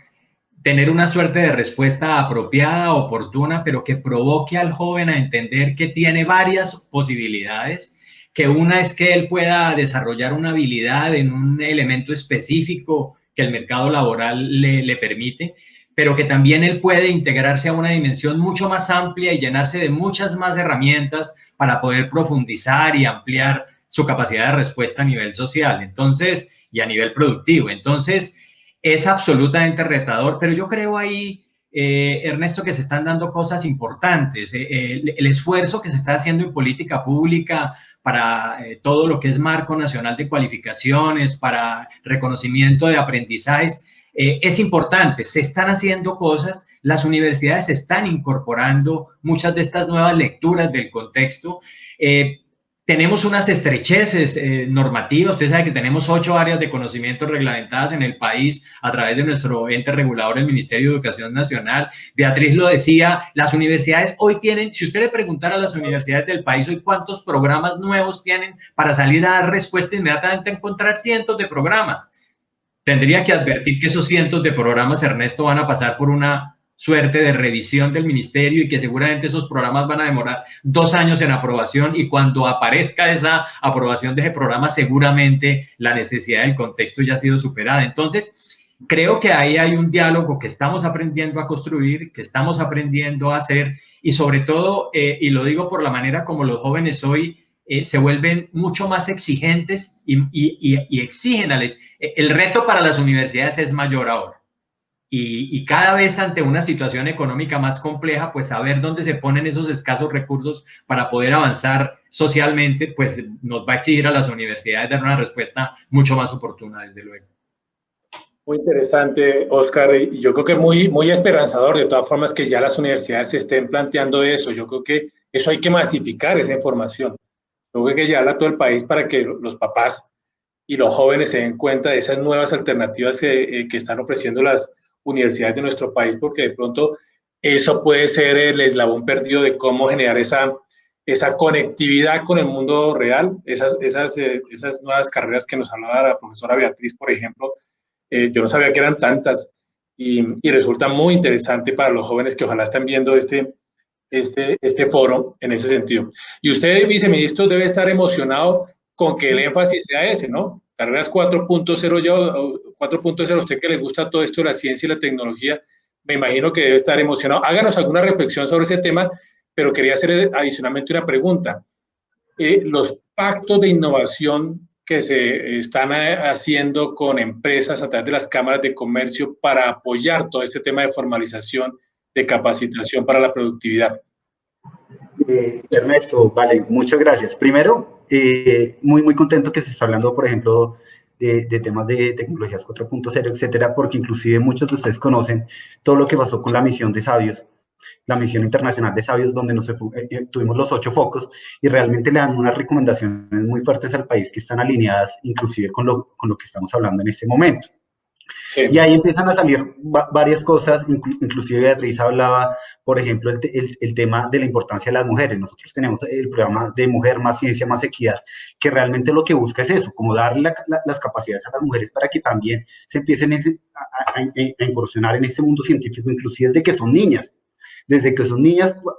tener una suerte de respuesta apropiada, oportuna, pero que provoque al joven a entender que tiene varias posibilidades, que una es que él pueda desarrollar una habilidad en un elemento específico que el mercado laboral le permite, pero que también él puede integrarse a una dimensión mucho más amplia y llenarse de muchas más herramientas para poder profundizar y ampliar su capacidad de respuesta a nivel social, entonces, y a nivel productivo. Entonces, es absolutamente retador, pero yo creo ahí, Ernesto, que se están dando cosas importantes. El esfuerzo que se está haciendo en política pública para todo lo que es marco nacional de cualificaciones, para reconocimiento de aprendizajes, es importante. Se están haciendo cosas, las universidades están incorporando muchas de estas nuevas lecturas del contexto. Tenemos unas estrecheces normativas. Usted sabe que tenemos 8 áreas de conocimiento reglamentadas en el país a través de nuestro ente regulador, el Ministerio de Educación Nacional. Beatriz lo decía, las universidades hoy tienen, si usted le preguntara a las universidades del país hoy cuántos programas nuevos tienen para salir a dar respuesta inmediatamente a encontrar cientos de programas. Tendría que advertir que esos cientos de programas, Ernesto, van a pasar por una suerte de revisión del ministerio y que seguramente esos programas van a demorar 2 años en aprobación, y cuando aparezca esa aprobación de ese programa seguramente la necesidad del contexto ya ha sido superada. Entonces, creo que ahí hay un diálogo que estamos aprendiendo a construir, que estamos aprendiendo a hacer, y sobre todo, y lo digo por la manera como los jóvenes hoy se vuelven mucho más exigentes y exigen el reto para las universidades es mayor ahora. Y cada vez ante una situación económica más compleja, pues saber dónde se ponen esos escasos recursos para poder avanzar socialmente, pues nos va a exigir a las universidades dar una respuesta mucho más oportuna, desde luego. Muy interesante, Oscar, y yo creo que muy esperanzador, de todas formas, que ya las universidades se estén planteando eso. Yo creo que eso hay que masificar, esa información. Yo creo que hay que llevarla a todo el país para que los papás y los jóvenes se den cuenta de esas nuevas alternativas que están ofreciendo las universidades de nuestro país, porque de pronto eso puede ser el eslabón perdido de cómo generar esa conectividad con el mundo real, esas nuevas carreras que nos hablaba la profesora Beatriz, por ejemplo. Yo no sabía que eran tantas, y resulta muy interesante para los jóvenes que ojalá estén viendo este foro en ese sentido. Y usted, viceministro, debe estar emocionado con que el énfasis sea ese, ¿no? Carreras 4.0, ya 4.0, usted que le gusta todo esto de la ciencia y la tecnología, me imagino que debe estar emocionado. Háganos alguna reflexión sobre ese tema, pero quería hacer adicionalmente una pregunta. Los pactos de innovación que se están haciendo con empresas a través de las cámaras de comercio para apoyar todo este tema de formalización, de capacitación para la productividad. Ernesto, vale, muchas gracias. Primero, muy contento que se está hablando, por ejemplo, de temas de tecnologías 4.0, etcétera, porque inclusive muchos de ustedes conocen todo lo que pasó con la misión de Sabios, la misión internacional de Sabios, donde tuvimos los 8 focos, y realmente le dan unas recomendaciones muy fuertes al país que están alineadas inclusive con lo que estamos hablando en este momento. Sí. Y ahí empiezan a salir varias cosas, inclusive Beatriz hablaba, por ejemplo, el tema de la importancia de las mujeres. Nosotros tenemos el programa de Mujer, Más Ciencia, Más Equidad, que realmente lo que busca es eso, como darle las capacidades a las mujeres para que también se empiecen a incursionar en este mundo científico, inclusive desde que son niñas.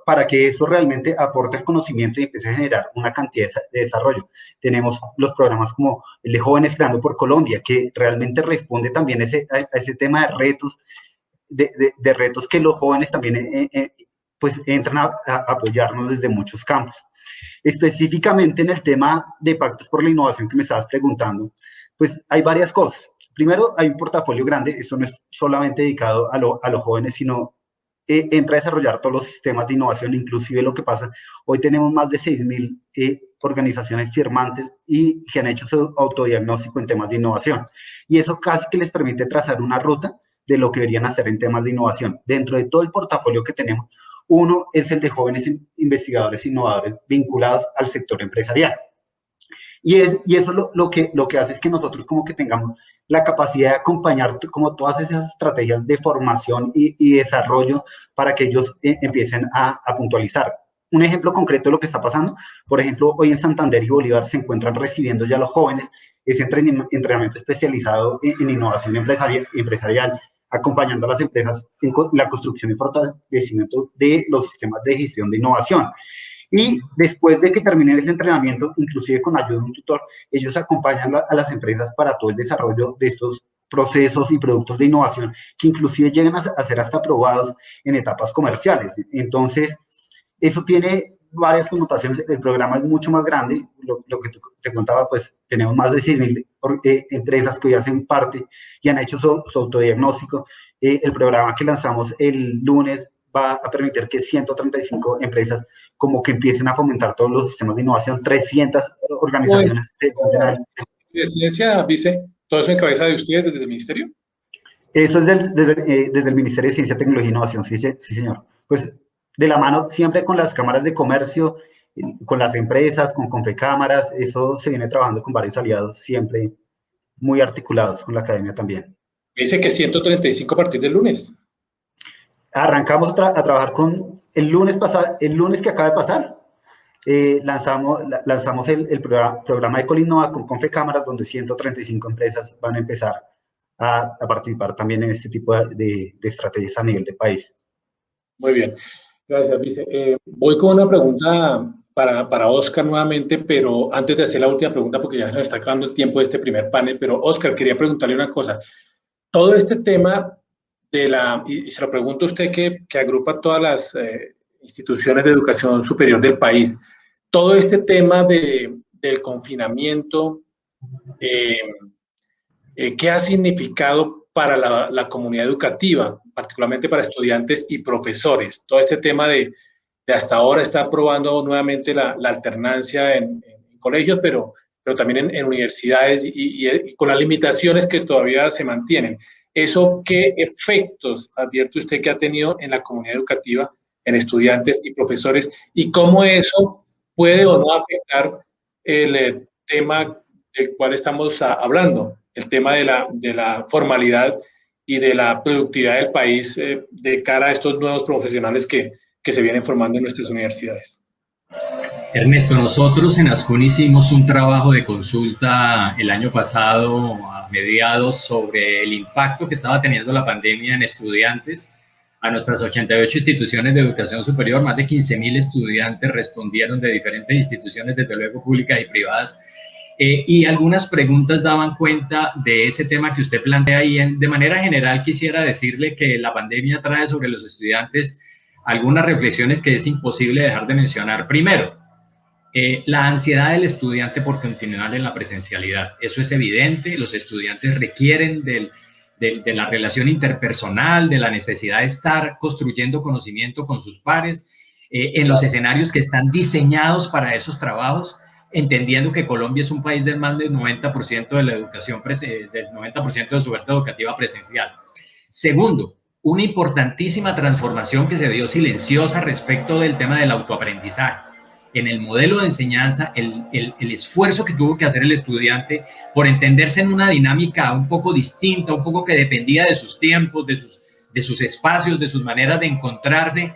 Para que eso realmente aporte el conocimiento y empiece a generar una cantidad de desarrollo. Tenemos los programas como el de Jóvenes Creando por Colombia, que realmente responde también a ese tema de retos, de retos que los jóvenes también pues entran a apoyarnos desde muchos campos. Específicamente en el tema de pactos por la innovación que me estabas preguntando, pues hay varias cosas. Primero, hay un portafolio grande, esto no es solamente dedicado a los jóvenes, sino entra a desarrollar todos los sistemas de innovación, inclusive lo que pasa, hoy tenemos más de 6.000 organizaciones firmantes y que han hecho su autodiagnóstico en temas de innovación. Y eso casi que les permite trazar una ruta de lo que deberían hacer en temas de innovación. Dentro de todo el portafolio que tenemos, uno es el de jóvenes investigadores innovadores vinculados al sector empresarial. Y eso lo que hace es que nosotros como que tengamos la capacidad de acompañar como todas esas estrategias de formación y desarrollo para que ellos empiecen a puntualizar. Un ejemplo concreto de lo que está pasando, por ejemplo, hoy en Santander y Bolívar se encuentran recibiendo ya los jóvenes ese entrenamiento especializado en innovación empresarial, acompañando a las empresas en la construcción y fortalecimiento de los sistemas de gestión de innovación. Y después de que terminen ese entrenamiento, inclusive con ayuda de un tutor, ellos acompañan a las empresas para todo el desarrollo de estos procesos y productos de innovación que inclusive llegan a ser hasta aprobados en etapas comerciales. Entonces, eso tiene varias connotaciones. El programa es mucho más grande. Lo que te contaba, pues tenemos más de 6.000 empresas que hoy hacen parte y han hecho su autodiagnóstico. El programa que lanzamos el lunes va a permitir que 135 empresas como que empiecen a fomentar todos los sistemas de innovación, 300 organizaciones. ¿De ciencia, vice? ¿Todo eso en cabeza de ustedes desde el ministerio? Eso es desde el Ministerio de Ciencia, Tecnología e Innovación, sí, sí, señor. Pues de la mano siempre con las cámaras de comercio, con las empresas, con Confecámaras, eso se viene trabajando con varios aliados, siempre muy articulados con la academia también. Dice que 135 a partir del lunes. Arrancamos a trabajar con el lunes que acaba de pasar, lanzamos el programa Ecolinnova con Confecámaras, donde 135 empresas van a empezar a participar también en este tipo de estrategias a nivel de país. Muy bien, gracias, Vice. Voy con una pregunta para Oscar nuevamente, pero antes de hacer la última pregunta, porque ya se nos está acabando el tiempo de este primer panel, pero Oscar, quería preguntarle una cosa. Todo este tema y se lo pregunto a usted que agrupa todas las instituciones de educación superior del país, todo este tema del confinamiento, ¿qué ha significado para la comunidad educativa, particularmente para estudiantes y profesores? Todo este tema de hasta ahora está probando nuevamente la alternancia en colegios, pero también en universidades y con las limitaciones que todavía se mantienen. ¿Eso qué efectos advierte usted que ha tenido en la comunidad educativa, en estudiantes y profesores? ¿Y cómo eso puede o no afectar el tema del cual estamos hablando? El tema de la formalidad y de la productividad del país de cara a estos nuevos profesionales que se vienen formando en nuestras universidades. Ernesto, nosotros en Ascun hicimos un trabajo de consulta el año pasado a mediados sobre el impacto que estaba teniendo la pandemia en estudiantes. A nuestras 88 instituciones de educación superior, más de 15.000 estudiantes respondieron de diferentes instituciones, desde luego públicas y privadas, y algunas preguntas daban cuenta de ese tema que usted plantea, y de manera general quisiera decirle que la pandemia trae sobre los estudiantes algunas reflexiones que es imposible dejar de mencionar. Primero, la ansiedad del estudiante por continuar en la presencialidad. Eso es evidente, los estudiantes requieren de la relación interpersonal, de la necesidad de estar construyendo conocimiento con sus pares, en los escenarios que están diseñados para esos trabajos, entendiendo que Colombia es un país del más del 90% de la educación, del 90% de su oferta educativa presencial. Segundo, una importantísima transformación que se dio silenciosa respecto del tema del autoaprendizaje. En el modelo de enseñanza, el esfuerzo que tuvo que hacer el estudiante por entenderse en una dinámica un poco distinta, un poco que dependía de sus tiempos, de sus espacios, de sus maneras de encontrarse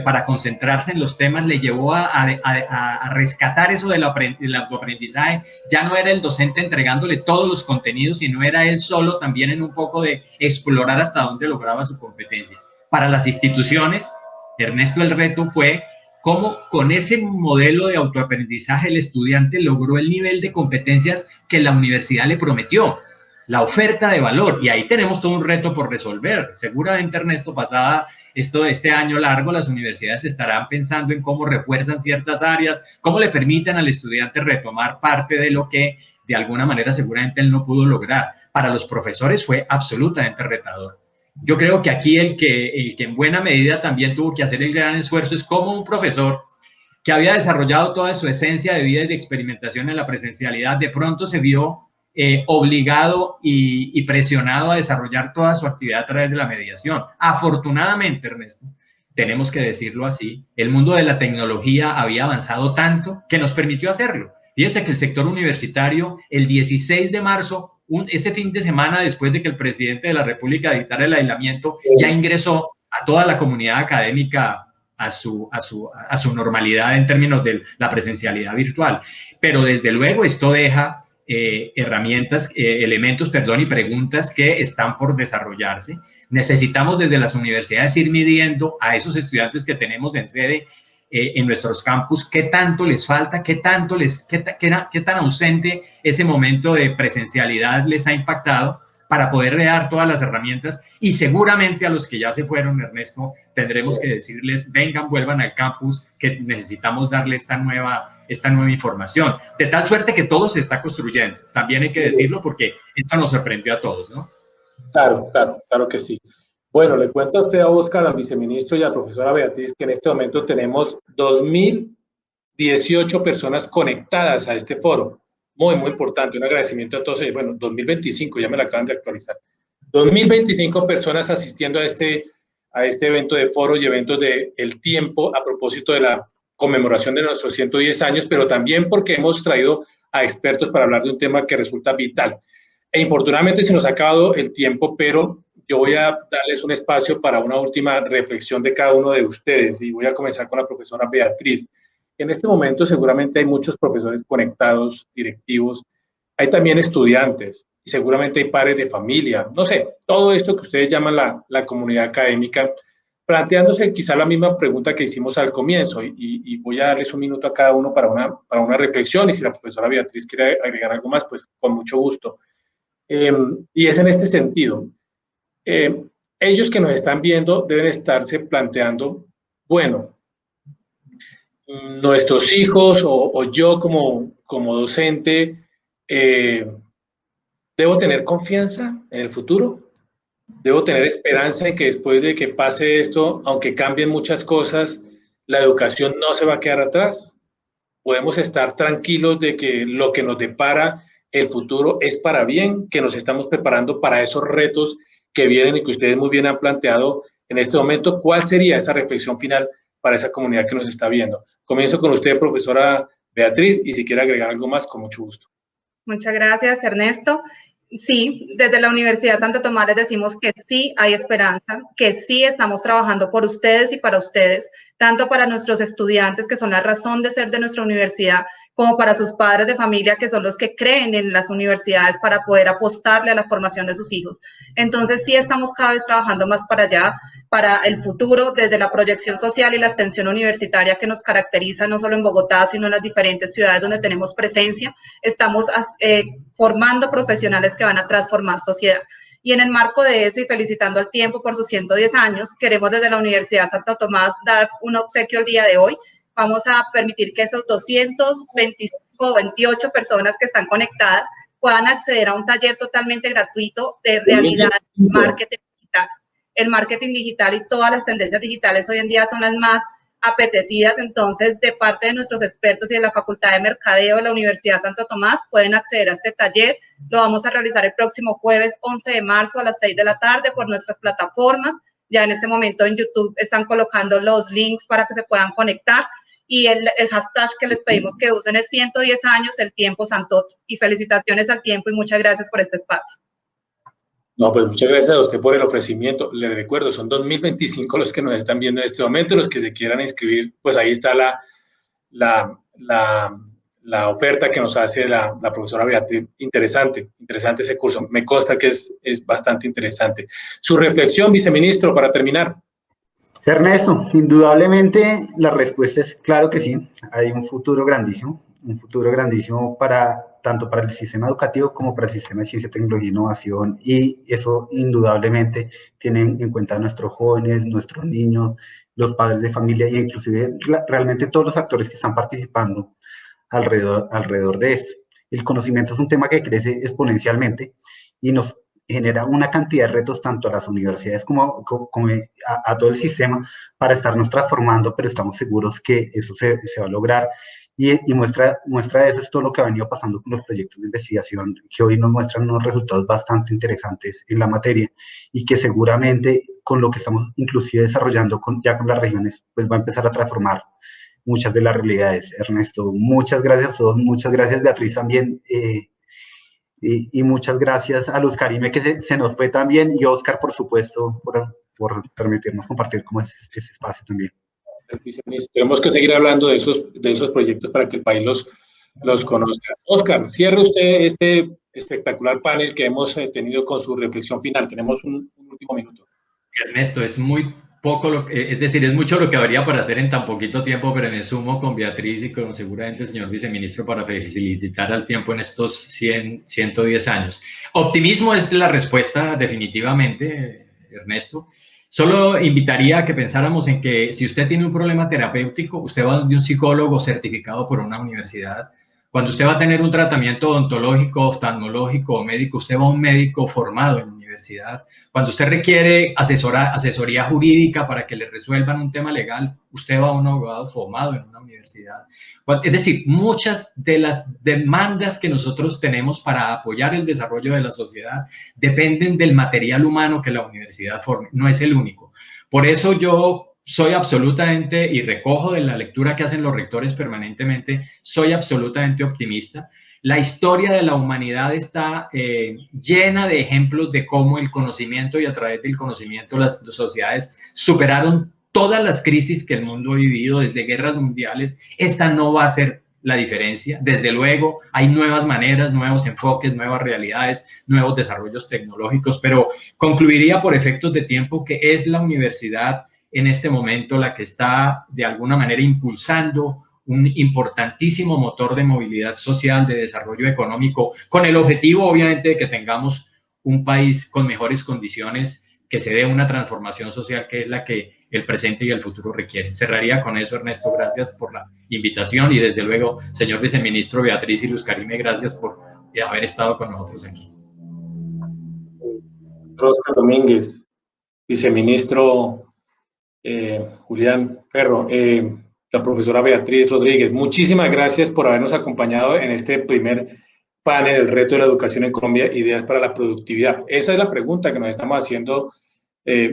para concentrarse en los temas, le llevó a rescatar eso del autoaprendizaje. Ya no era el docente entregándole todos los contenidos, sino era él solo también en un poco de explorar hasta dónde lograba su competencia. Para las instituciones, Ernesto, el reto fue cómo con ese modelo de autoaprendizaje el estudiante logró el nivel de competencias que la universidad le prometió, la oferta de valor, y ahí tenemos todo un reto por resolver. Seguramente, Ernesto, pasada este año largo, las universidades estarán pensando en cómo refuerzan ciertas áreas, cómo le permiten al estudiante retomar parte de lo que de alguna manera seguramente él no pudo lograr. Para los profesores fue absolutamente retador. Yo creo que aquí el que en buena medida también tuvo que hacer el gran esfuerzo es como un profesor que había desarrollado toda su esencia de vida y de experimentación en la presencialidad, de pronto se vio obligado y presionado a desarrollar toda su actividad a través de la mediación. Afortunadamente, Ernesto, tenemos que decirlo así, el mundo de la tecnología había avanzado tanto que nos permitió hacerlo. Fíjense que el sector universitario, el 16 de marzo, ese fin de semana después de que el presidente de la República dictara el aislamiento, ya ingresó a toda la comunidad académica a su normalidad en términos de la presencialidad virtual. Pero desde luego esto deja elementos y preguntas que están por desarrollarse. Necesitamos desde las universidades ir midiendo a esos estudiantes que tenemos en sede en nuestros campus, qué tanto les falta, qué tan ausente ese momento de presencialidad les ha impactado, para poder crear todas las herramientas, y seguramente a los que ya se fueron, Ernesto, tendremos que decirles, vengan, vuelvan al campus, que necesitamos darle esta nueva información, de tal suerte que todo se está construyendo. También hay que decirlo porque esto nos sorprendió a todos, ¿no? Claro que sí. Bueno, le cuento a usted, a Oscar, al viceministro y a la profesora Beatriz, que en este momento tenemos 2.018 personas conectadas a este foro. Muy importante, un agradecimiento a todos ellos. Bueno, 2025, ya me la acaban de actualizar. 2025 personas asistiendo a este evento de foros y eventos de El Tiempo a propósito de la conmemoración de nuestros 110 años, pero también porque hemos traído a expertos para hablar de un tema que resulta vital. E infortunadamente se nos ha acabado el tiempo, pero yo voy a darles un espacio para una última reflexión de cada uno de ustedes y voy a comenzar con la profesora Beatriz. En este momento seguramente hay muchos profesores conectados, directivos, hay también estudiantes y seguramente hay padres de familia, no sé, todo esto que ustedes llaman la comunidad académica, planteándose quizá la misma pregunta que hicimos al comienzo y voy a darles un minuto a cada uno para una reflexión y si la profesora Beatriz quiere agregar algo más, pues con mucho gusto. Y es en este sentido. Ellos que nos están viendo deben estarse planteando, bueno, nuestros hijos o yo como docente, ¿debo tener confianza en el futuro? ¿Debo tener esperanza en que después de que pase esto, aunque cambien muchas cosas, la educación no se va a quedar atrás? ¿Podemos estar tranquilos de que lo que nos depara el futuro es para bien, que nos estamos preparando para esos retos que vienen y que ustedes muy bien han planteado en este momento? ¿Cuál sería esa reflexión final para esa comunidad que nos está viendo? Comienzo con usted, profesora Beatriz, y si quiere agregar algo más, con mucho gusto. Muchas gracias, Ernesto. Sí, desde la Universidad Santo Tomás les decimos que sí hay esperanza, que sí estamos trabajando por ustedes y para ustedes, tanto para nuestros estudiantes, que son la razón de ser de nuestra universidad, como para sus padres de familia, que son los que creen en las universidades para poder apostarle a la formación de sus hijos. Entonces, sí estamos cada vez trabajando más para allá, para el futuro, desde la proyección social y la extensión universitaria que nos caracteriza no solo en Bogotá, sino en las diferentes ciudades donde tenemos presencia. Estamos formando profesionales que van a transformar sociedad. Y en el marco de eso, y felicitando al Tiempo por sus 110 años, queremos desde la Universidad Santo Tomás dar un obsequio el día de hoy. Vamos a permitir que esos 225 o 28 personas que están conectadas puedan acceder a un taller totalmente gratuito de realidad, marketing digital. El marketing digital y todas las tendencias digitales hoy en día son las más apetecidas, entonces de parte de nuestros expertos y de la Facultad de Mercadeo de la Universidad Santo Tomás pueden acceder a este taller. Lo vamos a realizar el próximo jueves 11 de marzo a las 6 de la tarde por nuestras plataformas. Ya en este momento en YouTube están colocando los links para que se puedan conectar y el hashtag que les pedimos que usen es 110 años el Tiempo Santoto. Y felicitaciones al Tiempo y muchas gracias por este espacio. No, pues muchas gracias a usted por el ofrecimiento. Le recuerdo, son 2025 los que nos están viendo en este momento. Los que se quieran inscribir, pues ahí está la oferta que nos hace la profesora Beatriz. Interesante ese curso. Me consta que es bastante interesante. Su reflexión, viceministro, para terminar. Ernesto, indudablemente la respuesta es claro que sí. Hay un futuro grandísimo tanto para el sistema educativo como para el sistema de ciencia, tecnología e innovación, y eso indudablemente tienen en cuenta a nuestros jóvenes, nuestros niños, los padres de familia e inclusive realmente todos los actores que están participando alrededor de esto. El conocimiento es un tema que crece exponencialmente y nos genera una cantidad de retos tanto a las universidades como a todo el sistema para estarnos transformando, pero estamos seguros que eso se va a lograr. Y muestra de eso es todo lo que ha venido pasando con los proyectos de investigación, que hoy nos muestran unos resultados bastante interesantes en la materia y que seguramente con lo que estamos inclusive desarrollando ya con las regiones, pues va a empezar a transformar muchas de las realidades. Ernesto, muchas gracias a todos, muchas gracias Beatriz también, y muchas gracias a Luz Karime que se nos fue también, y Oscar, por supuesto, por permitirnos compartir como ese espacio también. Tenemos que seguir hablando de esos proyectos para que el país los conozca. Oscar, cierre usted este espectacular panel que hemos tenido con su reflexión final. Tenemos un último minuto. Ernesto, es muy poco, es decir, es mucho lo que habría para hacer en tan poquito tiempo, pero me sumo con Beatriz y con seguramente el señor viceministro para felicitar al Tiempo en estos 110 años. Optimismo es la respuesta definitivamente, Ernesto. Solo invitaría a que pensáramos en que si usted tiene un problema terapéutico, usted va de un psicólogo certificado por una universidad. Cuando usted va a tener un tratamiento odontológico, oftalmológico o médico, usted va a un médico formado en universidad. universidad. Cuando usted requiere asesoría jurídica para que le resuelvan un tema legal, usted va a un abogado formado en una universidad. Es decir, muchas de las demandas que nosotros tenemos para apoyar el desarrollo de la sociedad dependen del material humano que la universidad forme. No es el único. Por eso yo soy absolutamente, y recojo de la lectura que hacen los rectores permanentemente, soy absolutamente optimista. La historia de la humanidad está llena de ejemplos de cómo el conocimiento y a través del conocimiento las sociedades superaron todas las crisis que el mundo ha vivido, desde guerras mundiales. Esta no va a ser la diferencia. Desde luego, hay nuevas maneras, nuevos enfoques, nuevas realidades, nuevos desarrollos tecnológicos, pero concluiría por efectos de tiempo que es la universidad en este momento la que está de alguna manera impulsando un importantísimo motor de movilidad social, de desarrollo económico, con el objetivo obviamente de que tengamos un país con mejores condiciones, que se dé una transformación social que es la que el presente y el futuro requieren. Cerraría con eso, Ernesto, gracias por la invitación y desde luego, señor viceministro Beatriz y Luz Karime, gracias por haber estado con nosotros aquí. Oscar Domínguez, viceministro Julián Ferro, la profesora Beatriz Rodríguez, muchísimas gracias por habernos acompañado en este primer panel, el reto de la educación en Colombia, ideas para la productividad. Esa es la pregunta que nos estamos haciendo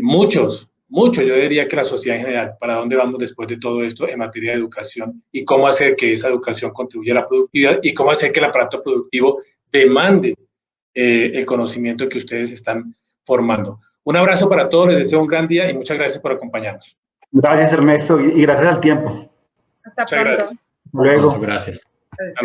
muchos, yo diría que la sociedad en general, ¿para dónde vamos después de todo esto en materia de educación? Y cómo hacer que esa educación contribuya a la productividad y cómo hacer que el aparato productivo demande el conocimiento que ustedes están formando. Un abrazo para todos, les deseo un gran día y muchas gracias por acompañarnos. Gracias, Ernesto, y gracias al tiempo. Hasta pronto. Gracias. Luego. Gracias.